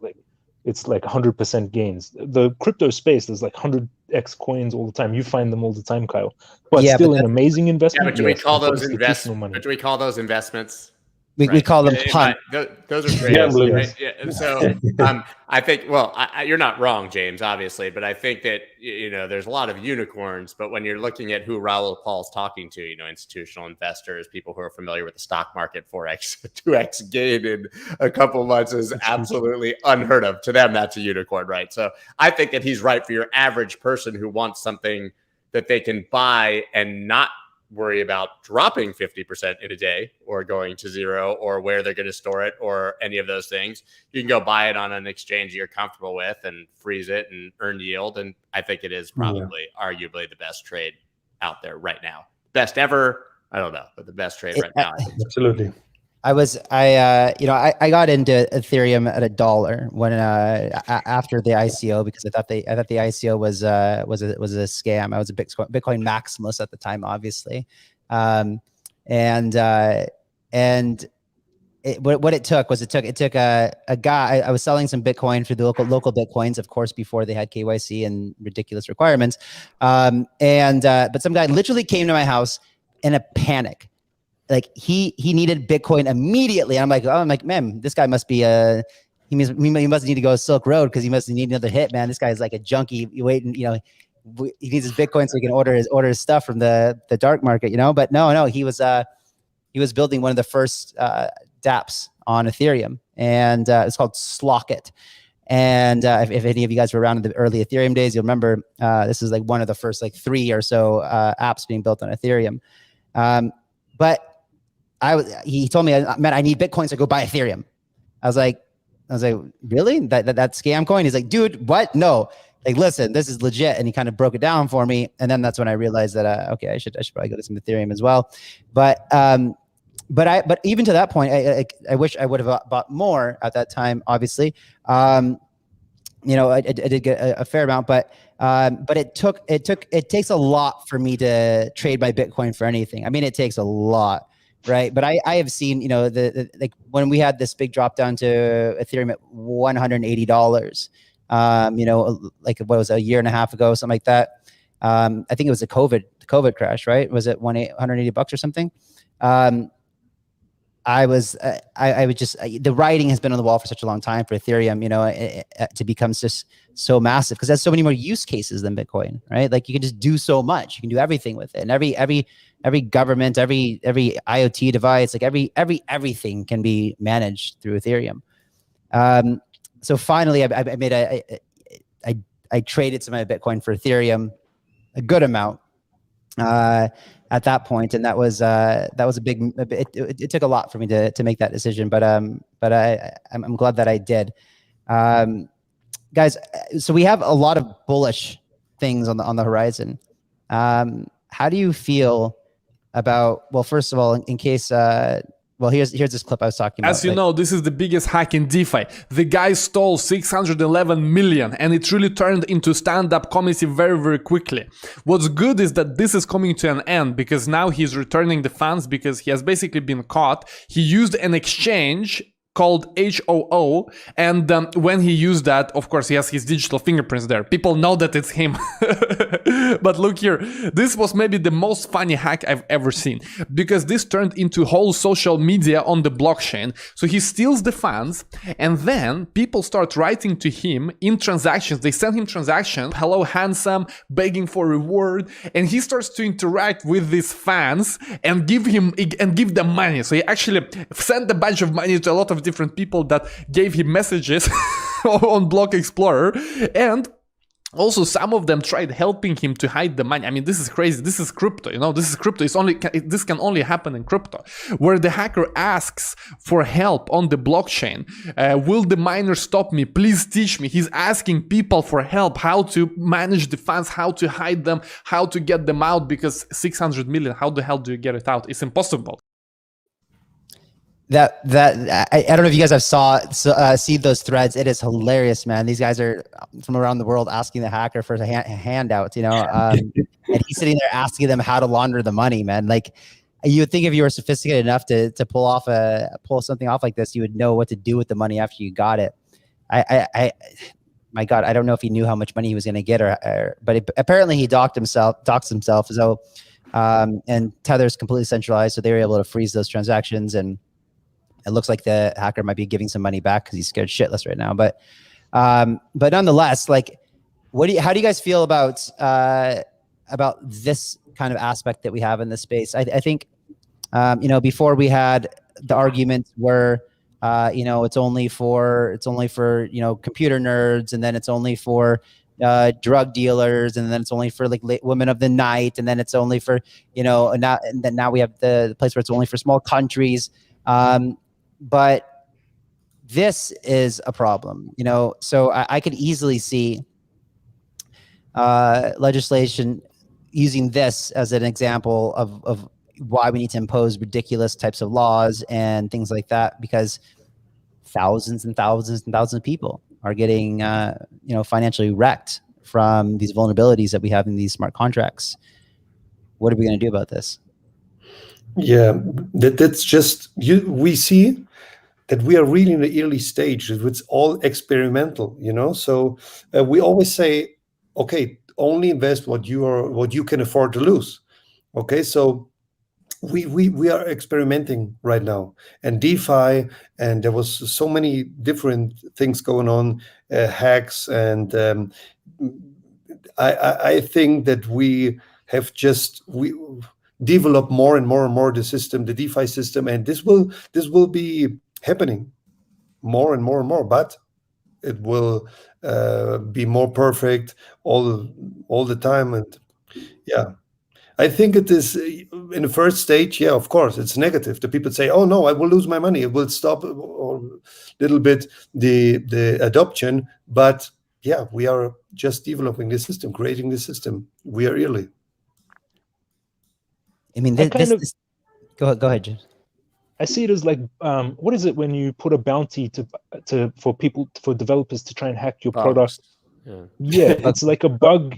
like 100% gains. The crypto space, there's like 100x coins all the time. You find them all the time, Kyle. But yeah, still an amazing investment. Yeah, but do we call those investments? We call them punt. Those are great. Right? Yeah. So I think, well, you're not wrong, James, obviously, but I think that, there's a lot of unicorns, but when you're looking at who Raoul Pal's talking to, institutional investors, people who are familiar with the stock market, 4x, 2x gain in a couple months is absolutely unheard of. To them, that's a unicorn, right? So I think that he's right for your average person who wants something that they can buy and not worry about dropping 50% in a day or going to zero or where they're going to store it or any of those things. You can go buy it on an exchange you're comfortable with and freeze it and earn yield. And I think it is probably arguably the best trade out there right now. Best ever, I don't know, but the best trade right now. I think. Absolutely. I got into Ethereum at $1 when after the ICO, because I thought the ICO was a scam. I was a Bitcoin maximalist at the time, obviously, what it took a guy. I was selling some Bitcoin through the local Bitcoins, of course, before they had KYC and ridiculous requirements. But some guy literally came to my house in a panic. Like he needed Bitcoin immediately. And I'm like, man, this guy must be he must need to go Silk Road because he must need another hit, man. This guy is like a junkie waiting he needs his Bitcoin so he can order his stuff from the dark market, But no, he was building one of the first Daps on Ethereum, and it's called Slockit. And if any of you guys were around in the early Ethereum days, you'll remember this is like one of the first like 3 or so apps being built on Ethereum. But he told me, man, I need Bitcoin, so go buy Ethereum. I was like, really? That scam coin? He's like, dude, what? No. Like, listen, this is legit. And he kind of broke it down for me. And then that's when I realized that, okay, I should probably go to some Ethereum as well. But even to that point, I wish I would have bought more at that time, obviously. I did get a fair amount, but it takes a lot for me to trade my Bitcoin for anything. I mean, it takes a lot. Right. But I have seen, like when we had this big drop down to Ethereum at $180, like what was it, a year and a half ago, something like that. I think it was the COVID crash, right? Was it $180 or something? I would just, the writing has been on the wall for such a long time for Ethereum, to become just so massive because it has so many more use cases than Bitcoin, right? Like you can just do so much. You can do everything with it, and every government, every IoT device, like everything can be managed through Ethereum. So finally, I traded some of my Bitcoin for Ethereum, a good amount. At that point, and that was a big. It took a lot for me to make that decision, but I'm glad that I did, guys. So we have a lot of bullish things on the horizon. How do you feel about? Well, first of all, in case. Well, here's this clip I was talking about. As you know, this is the biggest hack in DeFi. The guy stole 611 million and it really turned into stand-up comedy very, very quickly. What's good is that this is coming to an end because now he's returning the funds because he has basically been caught. He used an exchange called HOO, and when he used that, of course, he has his digital fingerprints there. People know that it's him. But look here, this was maybe the most funny hack I've ever seen because this turned into whole social media on the blockchain. So he steals the funds, and then people start writing to him in transactions. They send him transactions, hello handsome, begging for reward, and he starts to interact with these fans and give them money. So he actually sent a bunch of money to a lot of different people that gave him messages on Block Explorer, and also some of them tried helping him to hide the money. I mean, this is crazy. This is crypto, this is crypto. This can only happen in crypto, where the hacker asks for help on the blockchain. Will the miner stop me? Please teach me. He's asking people for help, how to manage the funds, how to hide them, how to get them out, because 600 million, how the hell do you get it out? It's impossible. I don't know if you guys have seen those threads. It is hilarious, man. These guys are from around the world asking the hacker for a handout, and he's sitting there asking them how to launder the money, man. Like you would think if you were sophisticated enough to pull something off like this, you would know what to do with the money after you got it. My God, I don't know if he knew how much money he was going to get, but apparently he doxed himself. So, and Tether's completely centralized, so they were able to freeze those transactions, and it looks like the hacker might be giving some money back because he's scared shitless right now. But nonetheless, like, how do you guys feel about this kind of aspect that we have in this space? I think, before we had the arguments where, it's only for computer nerds, and then it's only for drug dealers, and then it's only for like women of the night, and then it's only for now we have the place where it's only for small countries. But this is a problem, so I could easily see legislation using this as an example of why we need to impose ridiculous types of laws and things like that, because thousands and thousands and thousands of people are getting financially wrecked from these vulnerabilities that we have in these smart contracts. What are we going to do about this? Yeah, that's just we see that we are really in the early stage. It's all experimental, So we always say, okay, only invest what you can afford to lose. Okay, so we are experimenting right now, and DeFi, and there was so many different things going on, hacks, and I think that we have we develop more and more the system, the DeFi system, and this will be happening more and more, but it will be more perfect all the time. And yeah, I think it is in the first stage. Yeah, of course, it's negative. The people say, "Oh no, I will lose my money. It will stop a little bit the adoption." But yeah, we are just developing the system, creating the system. We are early. I mean, I go ahead, James. I see it as like, what is it when you put a bounty for developers to try and hack your product? Yeah, it's like a bug.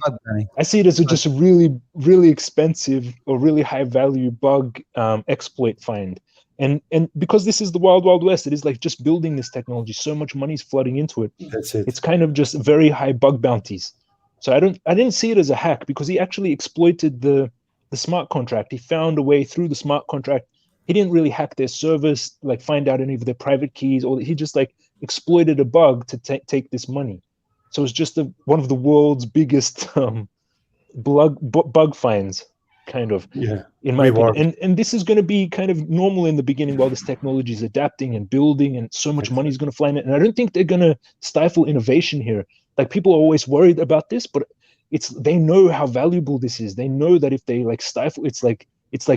I see it as just a really, really expensive or really high value bug exploit find. And because this is the wild, wild west, it is like just building this technology. So much money is flooding into it. That's it. It's kind of just very high bug bounties. So I didn't see it as a hack because he actually exploited the smart contract. He found a way through the smart contract. He didn't really hack their service, like find out any of their private keys, or he just like exploited a bug to take this money. So it's just one of the world's biggest bug finds, kind of, in my opinion. And this is going to be kind of normal in the beginning while this technology is adapting and building, and so much money is going to fly in it. And I don't think they're going to stifle innovation here. Like, people are always worried about this, but they know how valuable this is. They know that if they like stifle, it's like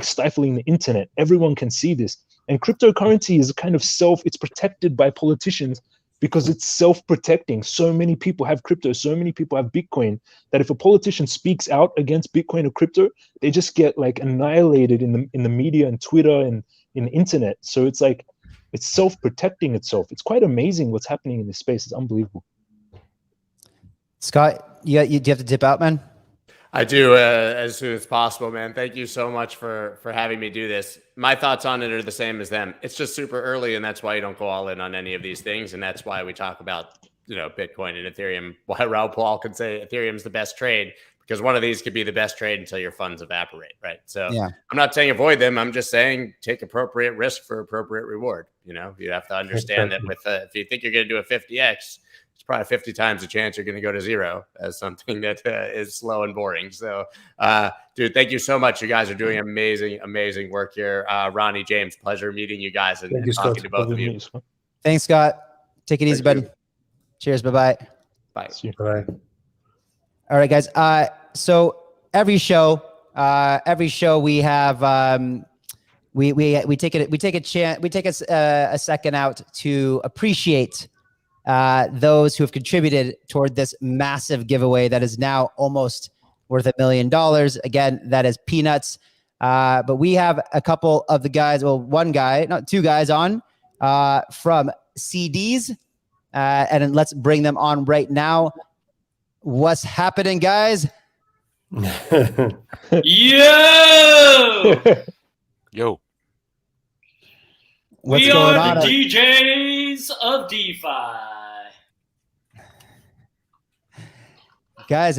stifling the internet. Everyone can see this. And cryptocurrency is kind of it's protected by politicians because it's self-protecting. So many people have crypto, so many people have Bitcoin, that if a politician speaks out against Bitcoin or crypto, they just get like annihilated in the media and Twitter and in the internet. So it's like, it's self-protecting itself. It's quite amazing what's happening in this space. It's unbelievable. Scott, you have to dip out, man? I do, as soon as possible, man. Thank you so much for having me do this. My thoughts on it are the same as them. It's just super early, and that's why you don't go all in on any of these things, and that's why we talk about, Bitcoin and Ethereum. Why Raoul Pal can say Ethereum's the best trade, because one of these could be the best trade until your funds evaporate, right? So yeah. I'm not saying avoid them. I'm just saying take appropriate risk for appropriate reward. You have to understand that if you think you're going to do a 50x, it's probably 50 times the chance you're going to go to zero as something that is slow and boring. So, dude, thank you so much. You guys are doing amazing, amazing work here. Ronnie, James, pleasure meeting you guys and talking to both of you. Thanks, Scott. Take it easy, buddy. Cheers. Bye-bye. Bye. Bye. All right, guys. So every show we have, we take a second out to appreciate those who have contributed toward this massive giveaway that is now almost worth $1 million. Again, that is peanuts. But we have a couple of the guys, two guys on from CDs. And let's bring them on right now. What's happening, guys? Yo! What's we going are on? The DJs of DeFi. Guys,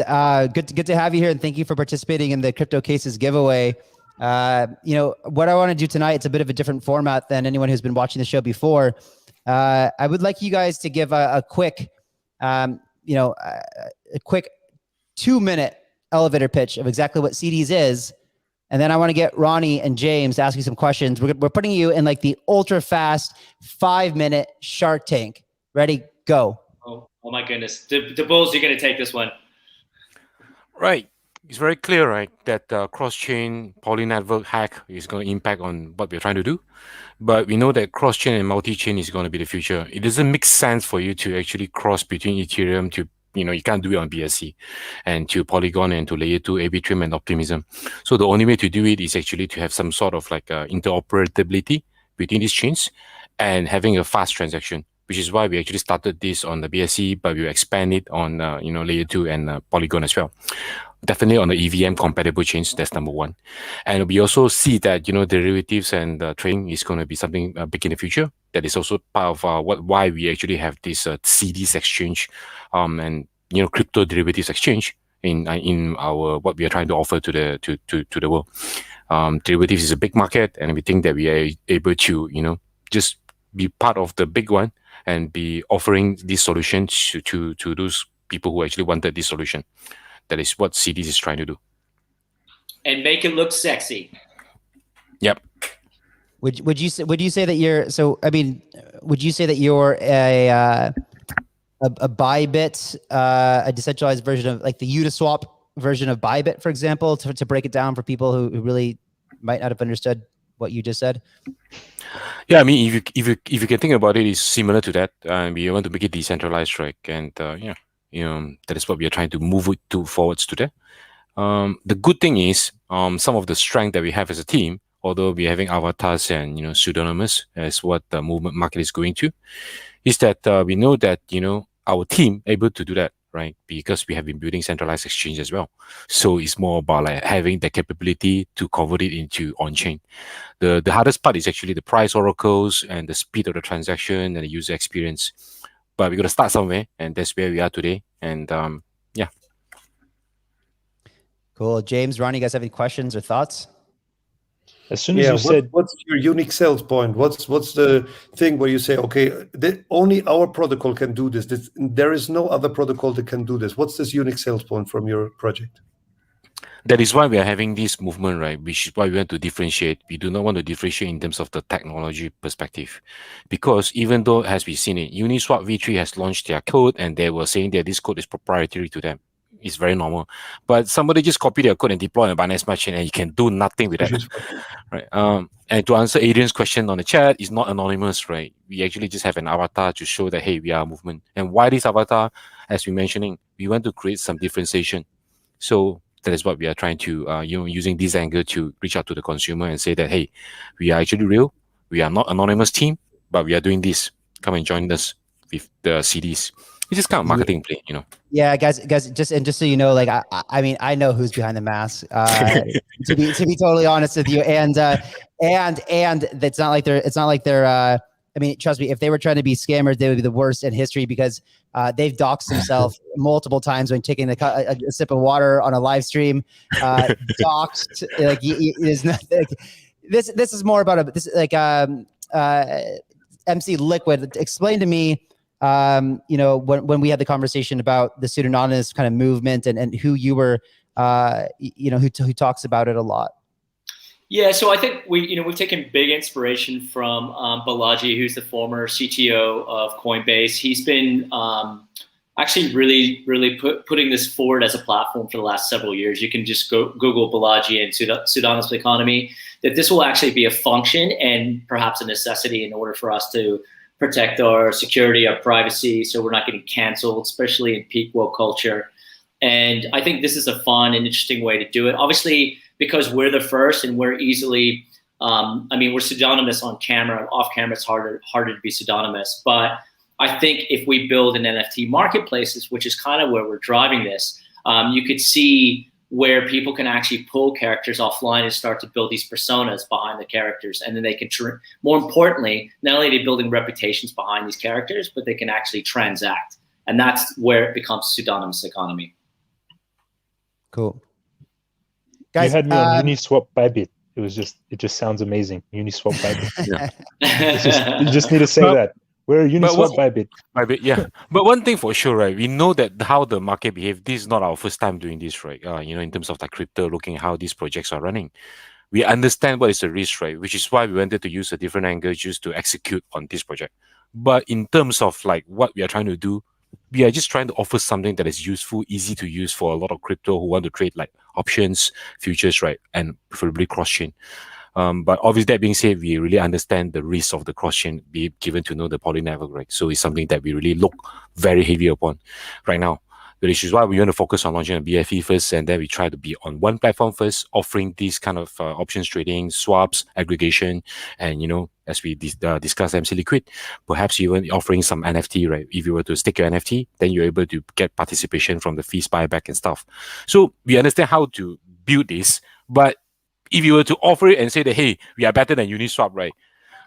good to have you here, and thank you for participating in the Crypto Cases giveaway. What I want to do tonight, it's a bit of a different format than anyone who's been watching the show before. I would like you guys to give a quick, a quick 2-minute elevator pitch of exactly what CDs is. And then I want to get Ronnie and James to ask you some questions. We're putting you in like the ultra fast 5-minute Shark Tank. Ready? Go. Oh my goodness. The Bulls are going to take this one. Right. It's very clear, right, that cross-chain poly network hack is going to impact on what we're trying to do. But we know that cross-chain and multi-chain is going to be the future. It doesn't make sense for you to actually cross between Ethereum to, you can't do it on BSC, and to Polygon and to layer 2 Arbitrum and Optimism. So the only way to do it is actually to have some sort of like interoperability between these chains and having a fast transaction, which is why we actually started this on the BSC, but we expand it on, layer 2 and Polygon as well. Definitely on the EVM compatible chains, that's number one. And we also see that, derivatives and trading is going to be something big in the future. That is also part of why we actually have this CDs exchange and, crypto derivatives exchange in our, what we are trying to offer to the world. Derivatives is a big market, and we think that we are able to, just be part of the big one and be offering these solutions to those people who actually wanted this solution. That is what CDs is trying to do. And make it look sexy. Yep. Would you say that you're would you say that you're a Bybit, a decentralized version of like the Uniswap version of Bybit, for example, to break it down for people who really might not have understood what you just said? Yeah, I mean, if you can think about it, it's similar to that. We want to make it decentralized, right? And that is what we are trying to move it forwards to that. The good thing is, some of the strength that we have as a team, although we're having avatars and pseudonymous as what the movement market is going to, is that we know that our team able to do that, right? Because we have been building centralized exchange as well. So it's more about like having the capability to convert it into on-chain. The hardest part is actually the price oracles and the speed of the transaction and the user experience. But we're gonna start somewhere, and that's where we are today. And yeah. Cool. James, Ronnie, you guys have any questions or thoughts? As soon as you said, what's your unique sales point? What's the thing where you say, okay, only our protocol can do this. There is no other protocol that can do this. What's this unique sales point from your project? That is why we are having this movement, right? Which is why we want to differentiate. We do not want to differentiate in terms of the technology perspective. Because even though, as we've seen it, Uniswap V3 has launched their code and they were saying that this code is proprietary to them. It's very normal. But somebody just copy their code and deploy on Binance Smart Chain and you can do nothing with that. Right. And to answer Adrian's question on the chat, it's not anonymous, right? We actually just have an avatar to show that, hey, we are a movement. And why this avatar? As we're mentioning, we want to create some differentiation. So that is what we are trying to, using this angle to reach out to the consumer and say that, hey, we are actually real. We are not anonymous team, but we are doing this. Come and join us with the CDs. It's just kind of marketing play, Yeah, guys, just so you know, like I mean, I know who's behind the mask. To be totally honest with you, and it's not like they're. I mean, trust me, if they were trying to be scammers, they would be the worst in history because they've doxed themselves multiple times when taking a sip of water on a live stream. Doxed, like is not. Like, this is more about MC Liquid. Explain to me. When we had the conversation about the pseudonymous kind of movement and who you were, who talks about it a lot. Yeah, so I think we've taken big inspiration from Balaji, who's the former CTO of Coinbase. He's been actually really putting this forward as a platform for the last several years. You can just go Google Balaji and pseudonymous economy. That this will actually be a function and perhaps a necessity in order for us to protect our security, our privacy, so we're not getting canceled, especially in peak woke culture. And I think this is a fun and interesting way to do it. Obviously, because we're the first and we're easily, we're pseudonymous on camera. Off camera, it's harder to be pseudonymous. But I think if we build an NFT marketplaces, which is kind of where we're driving this, you could see where people can actually pull characters offline and start to build these personas behind the characters. And then they can, more importantly, not only are they building reputations behind these characters, but they can actually transact. And that's where it becomes pseudonymous economy. Cool. Guys, you had me on Uniswap Bybit. It just sounds amazing. Uniswap Bybit. Yeah. You just need to say that. We're Uniswap Bybit. Bybit, yeah. But one thing for sure, right? We know that how the market behaves. This is not our first time doing this, right? In terms of like crypto, looking at how these projects are running. We understand what is the risk, right? Which is why we wanted to use a different angle just to execute on this project. But in terms of like what we are trying to do, we are just trying to offer something that is useful, easy to use for a lot of crypto who want to trade like options, futures, right? And preferably cross-chain. But obviously, that being said, we really understand the risk of the cross-chain be given to know the poly network, right? So it's something that we really look very heavy upon right now. Which is why we want to focus on launching a BFE first, and then we try to be on one platform first, offering these kind of options trading, swaps, aggregation, and as we discussed MC Liquid, perhaps even offering some NFT, right? If you were to stake your NFT, then you're able to get participation from the fees buyback and stuff. So we understand how to build this, but if you were to offer it and say that, hey, we are better than Uniswap, right?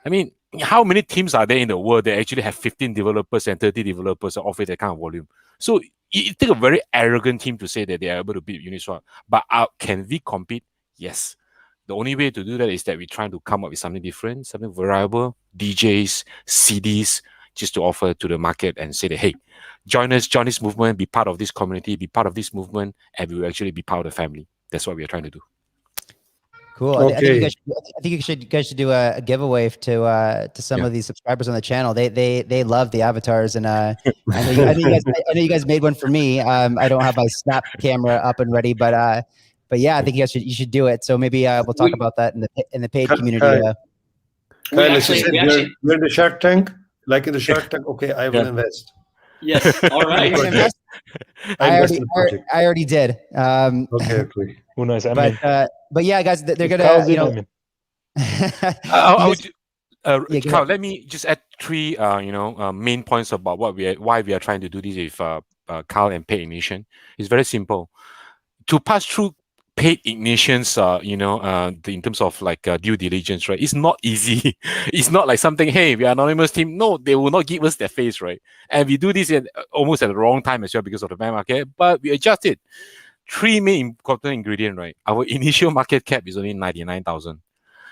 I mean, how many teams are there in the world that actually have 15 developers and 30 developers that offer that kind of volume? So it takes a very arrogant team to say that they are able to beat Uniswap. But can we compete? Yes. The only way to do that is that we're trying to come up with something different, something variable, DJs, CDs, just to offer to the market and say that, hey, join us, join this movement, be part of this community, be part of this movement, and we will actually be part of the family. That's what we are trying to do. Cool. Okay. I think you guys should do a giveaway to some of these subscribers on the channel. They love the avatars, and I know you guys made one for me. I don't have my Snap camera up and ready, but yeah, I think you should do it. So maybe we'll talk about that in the paid community. Kyle, you're in the Shark Tank, like in the Shark Tank. Okay, I will invest. Yes. All right. I already did. Okay. Who knows? But yeah, guys, they're gonna, you know. Carl, let me just add three, main points about why we are trying to do this with Carl and paid ignition. It's very simple. To pass through paid ignitions, in terms of like due diligence, right? It's not easy. It's not like something, hey, we are anonymous team. No, they will not give us their face, right? And we do this almost at the wrong time as well because of the bear market, but we adjust it. Three main important ingredient, right? Our initial market cap is only 99,000.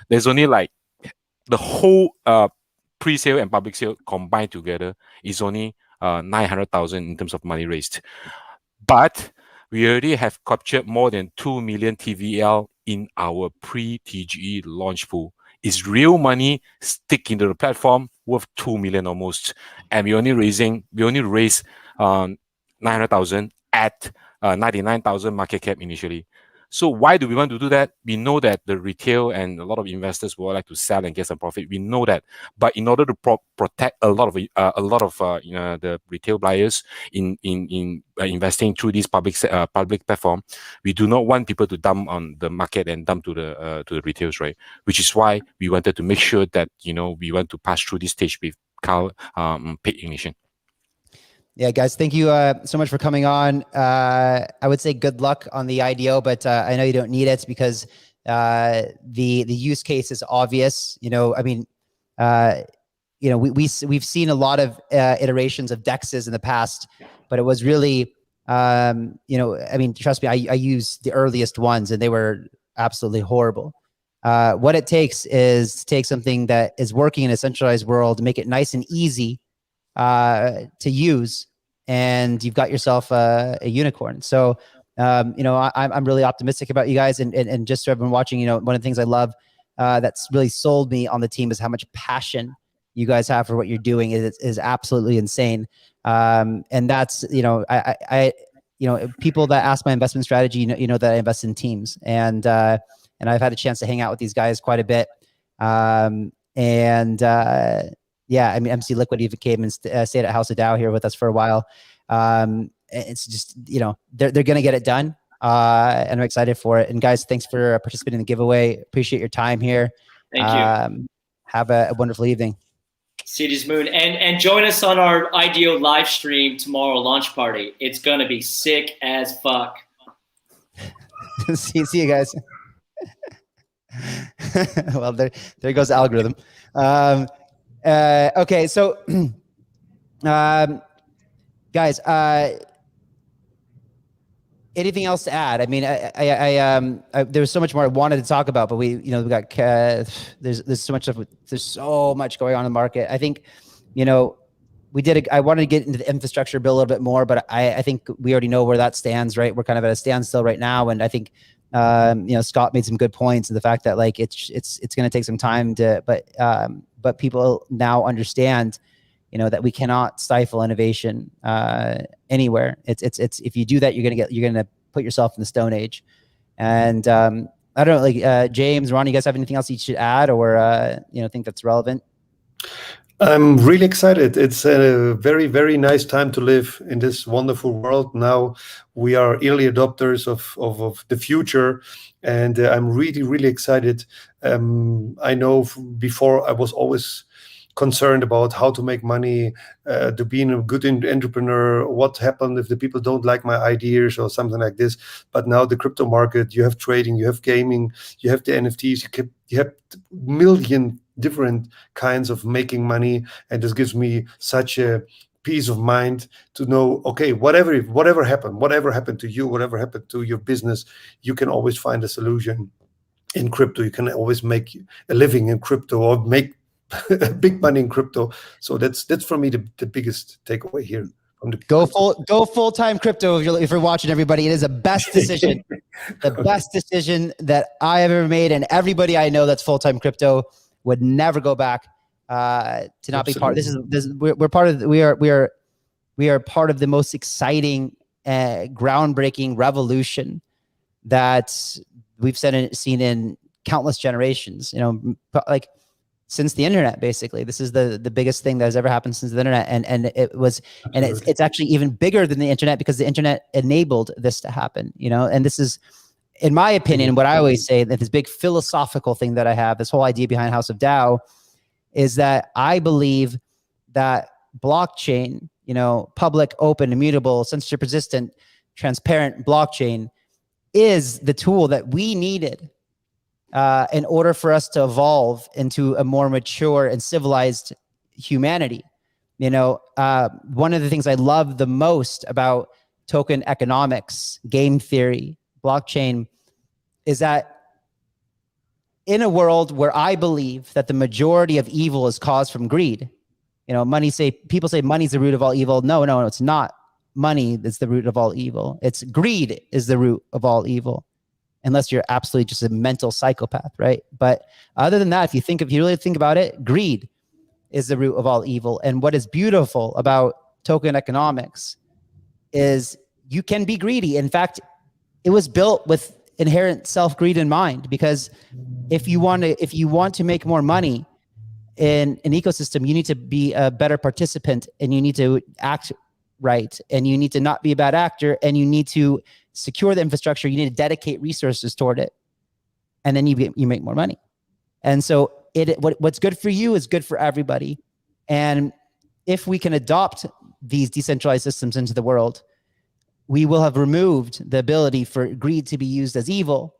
There's only like the whole pre-sale and public sale combined together is only 900,000 in terms of money raised. But we already have captured more than 2 million TVL in our pre-TGE launch pool. It's real money stick into the platform worth 2 million almost. And we only raised 900,000 at 99,000 market cap initially. So why do we want to do that? We know that the retail and a lot of investors will like to sell and get some profit. We know that, but in order to protect a lot of the retail buyers in investing through this public platform, we do not want people to dump on the market and dump to the retails, right? Which is why we wanted to make sure that we want to pass through this stage with Carl paid ignition. Yeah, guys, thank you so much for coming on. I would say good luck on the IDO, but I know you don't need it because the use case is obvious. We've seen a lot of iterations of DEXs in the past, but it was really, trust me, I used the earliest ones and they were absolutely horrible. What it takes is to take something that is working in a centralized world, make it nice and easy to use, and you've got yourself a unicorn. So, I'm really optimistic about you guys, and just so everyone watching, one of the things I love that's really sold me on the team is how much passion you guys have for what you're doing. Is absolutely insane. And that's, I people that ask my investment strategy, that I invest in teams, and I've had a chance to hang out with these guys quite a bit. Yeah, I mean, MC Liquid even came and stayed at House of Dow here with us for a while. It's just, they're going to get it done. And I'm excited for it. And guys, thanks for participating in the giveaway. Appreciate your time here. Thank you. Have a wonderful evening. City's Moon. And join us on our IDO live stream tomorrow, launch party. It's going to be sick as fuck. see you guys. Well, there goes the algorithm. Okay, so guys, anything else to add? I mean, there's so much more I wanted to talk about, but we got there's so much stuff. There's so much going on in the market. I think, I wanted to get into the infrastructure bill a little bit more, but I think we already know where that stands, right? We're kind of at a standstill right now, and I think Scott made some good points, and the fact that like it's going to take some time but people now understand, that we cannot stifle innovation anywhere. It's if you do that, you're gonna put yourself in the Stone Age. And I don't know, like James, Ron, you guys have anything else you should add, or think that's relevant? I'm really excited. It's a very, very nice time to live in this wonderful world. Now we are early adopters of the future, and I'm really, really excited. I know before I was always concerned about how to make money, to being a good entrepreneur, what happened if the people don't like my ideas or something like this. But now the crypto market, you have trading, you have gaming, you have the NFTs, you have million different kinds of making money, and this gives me such a peace of mind to know, okay, whatever happened to you, whatever happened to your business, you can always find a solution in crypto. You can always make a living in crypto, or make big money in crypto. So that's for me the biggest takeaway here. Go full-time crypto if you're watching, everybody. It is the best decision, best decision that I have ever made, and everybody I know that's full-time crypto would never go back to not be part. We're part of. We are part of the most exciting, groundbreaking revolution that we've seen in countless generations. You know, like since the internet, basically. This is the biggest thing that has ever happened since the internet. And it was, and it's actually even bigger than the internet because the internet enabled this to happen, you know? And this is, in my opinion, what I always say, that this big philosophical thing that I have, this whole idea behind House of DAO, is that I believe that blockchain, you know, public, open, immutable, censorship resistant, transparent blockchain is the tool that we needed in order for us to evolve into a more mature and civilized humanity. You know, one of the things I love the most about token economics, game theory, blockchain, is that in a world where I believe that the majority of evil is caused from greed, you know, people say money's the root of all evil. No, it's not. Money is the root of all evil. It's greed is the root of all evil. Unless you're absolutely just a mental psychopath, right? But other than that, if you really think about it, greed is the root of all evil. And what is beautiful about token economics is you can be greedy. In fact, it was built with inherent self-greed in mind, because if you want to make more money in an ecosystem, you need to be a better participant, and you need to act right, and you need to not be a bad actor, and you need to secure the infrastructure. You need to dedicate resources toward it, and then you make more money. And so what's good for you is good for everybody. And if we can adopt these decentralized systems into the world, we will have removed the ability for greed to be used as evil,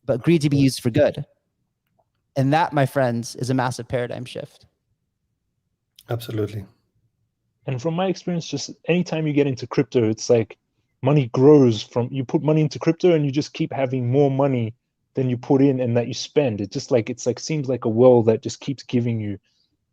but greed to be used for good. And that, my friends, is a massive paradigm shift. Absolutely. And from my experience, just anytime you get into crypto, it's like money grows from, you put money into crypto and you just keep having more money than you put in and that you spend. It's like seems like a world that just keeps giving you,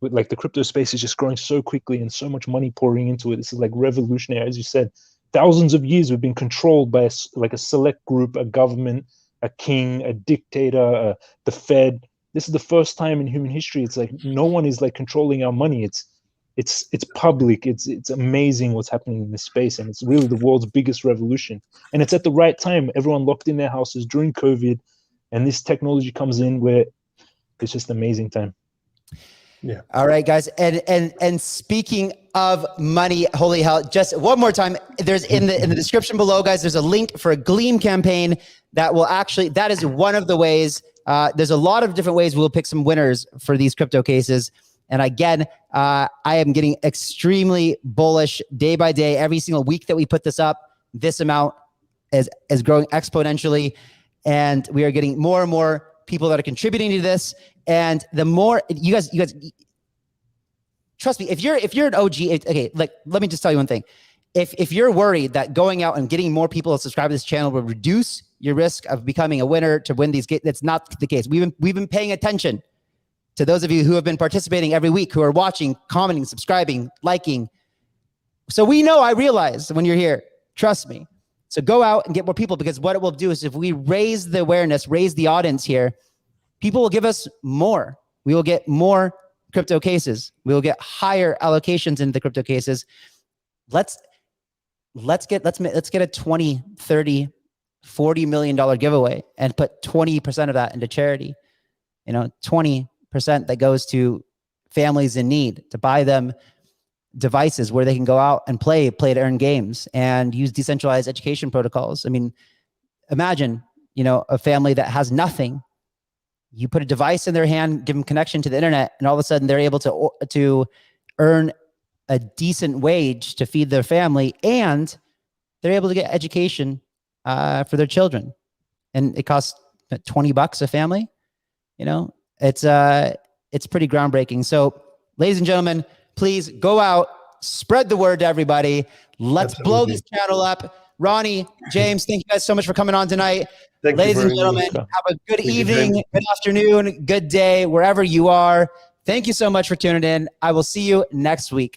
with like the crypto space is just growing so quickly and so much money pouring into it. This is like revolutionary. As you said, thousands of years we've been controlled by a select group, a government, a king, a dictator, the Fed. This is the first time in human history. It's like no one is like controlling our money. It's public. It's amazing what's happening in this space, and it's really the world's biggest revolution. And it's at the right time. Everyone locked in their houses during COVID, and this technology comes in where it's just an amazing time. Yeah. All right, guys. And speaking of money, holy hell, just one more time, there's in the description below, guys, there's a link for a GLEAM campaign that will actually, that is one of the ways. There's a lot of different ways we'll pick some winners for these crypto cases. And again, I am getting extremely bullish day by day. Every single week that we put this up, this amount is growing exponentially. And we are getting more and more people that are contributing to this. And the more you guys, trust me, if you're an OG, okay, like, let me just tell you one thing. If you're worried that going out and getting more people to subscribe to this channel will reduce your risk of becoming a winner to win these games, that's not the case. We've been paying attention to those of you who have been participating every week, who are watching, commenting, subscribing, liking. So we know, I realize when you're here, trust me. So go out and get more people, because what it will do is if we raise the awareness, raise the audience here, people will give us more. We will get more crypto cases. We will get higher allocations into the crypto cases. Let's get a 20, 30, $40 million giveaway and put 20% of that into charity. 20% that goes to families in need, to buy them devices where they can go out and play to earn games and use decentralized education protocols. I mean, imagine, a family that has nothing. You put a device in their hand, give them connection to the internet, and all of a sudden they're able to earn a decent wage to feed their family, and they're able to get education for their children. And it costs $20 a family. It's pretty groundbreaking. So, ladies and gentlemen, please go out, spread the word to everybody. Let's blow this channel up. Ronnie, James, thank you guys so much for coming on tonight. Ladies and gentlemen, have a good evening, good afternoon, good day, wherever you are. Thank you so much for tuning in. I will see you next week.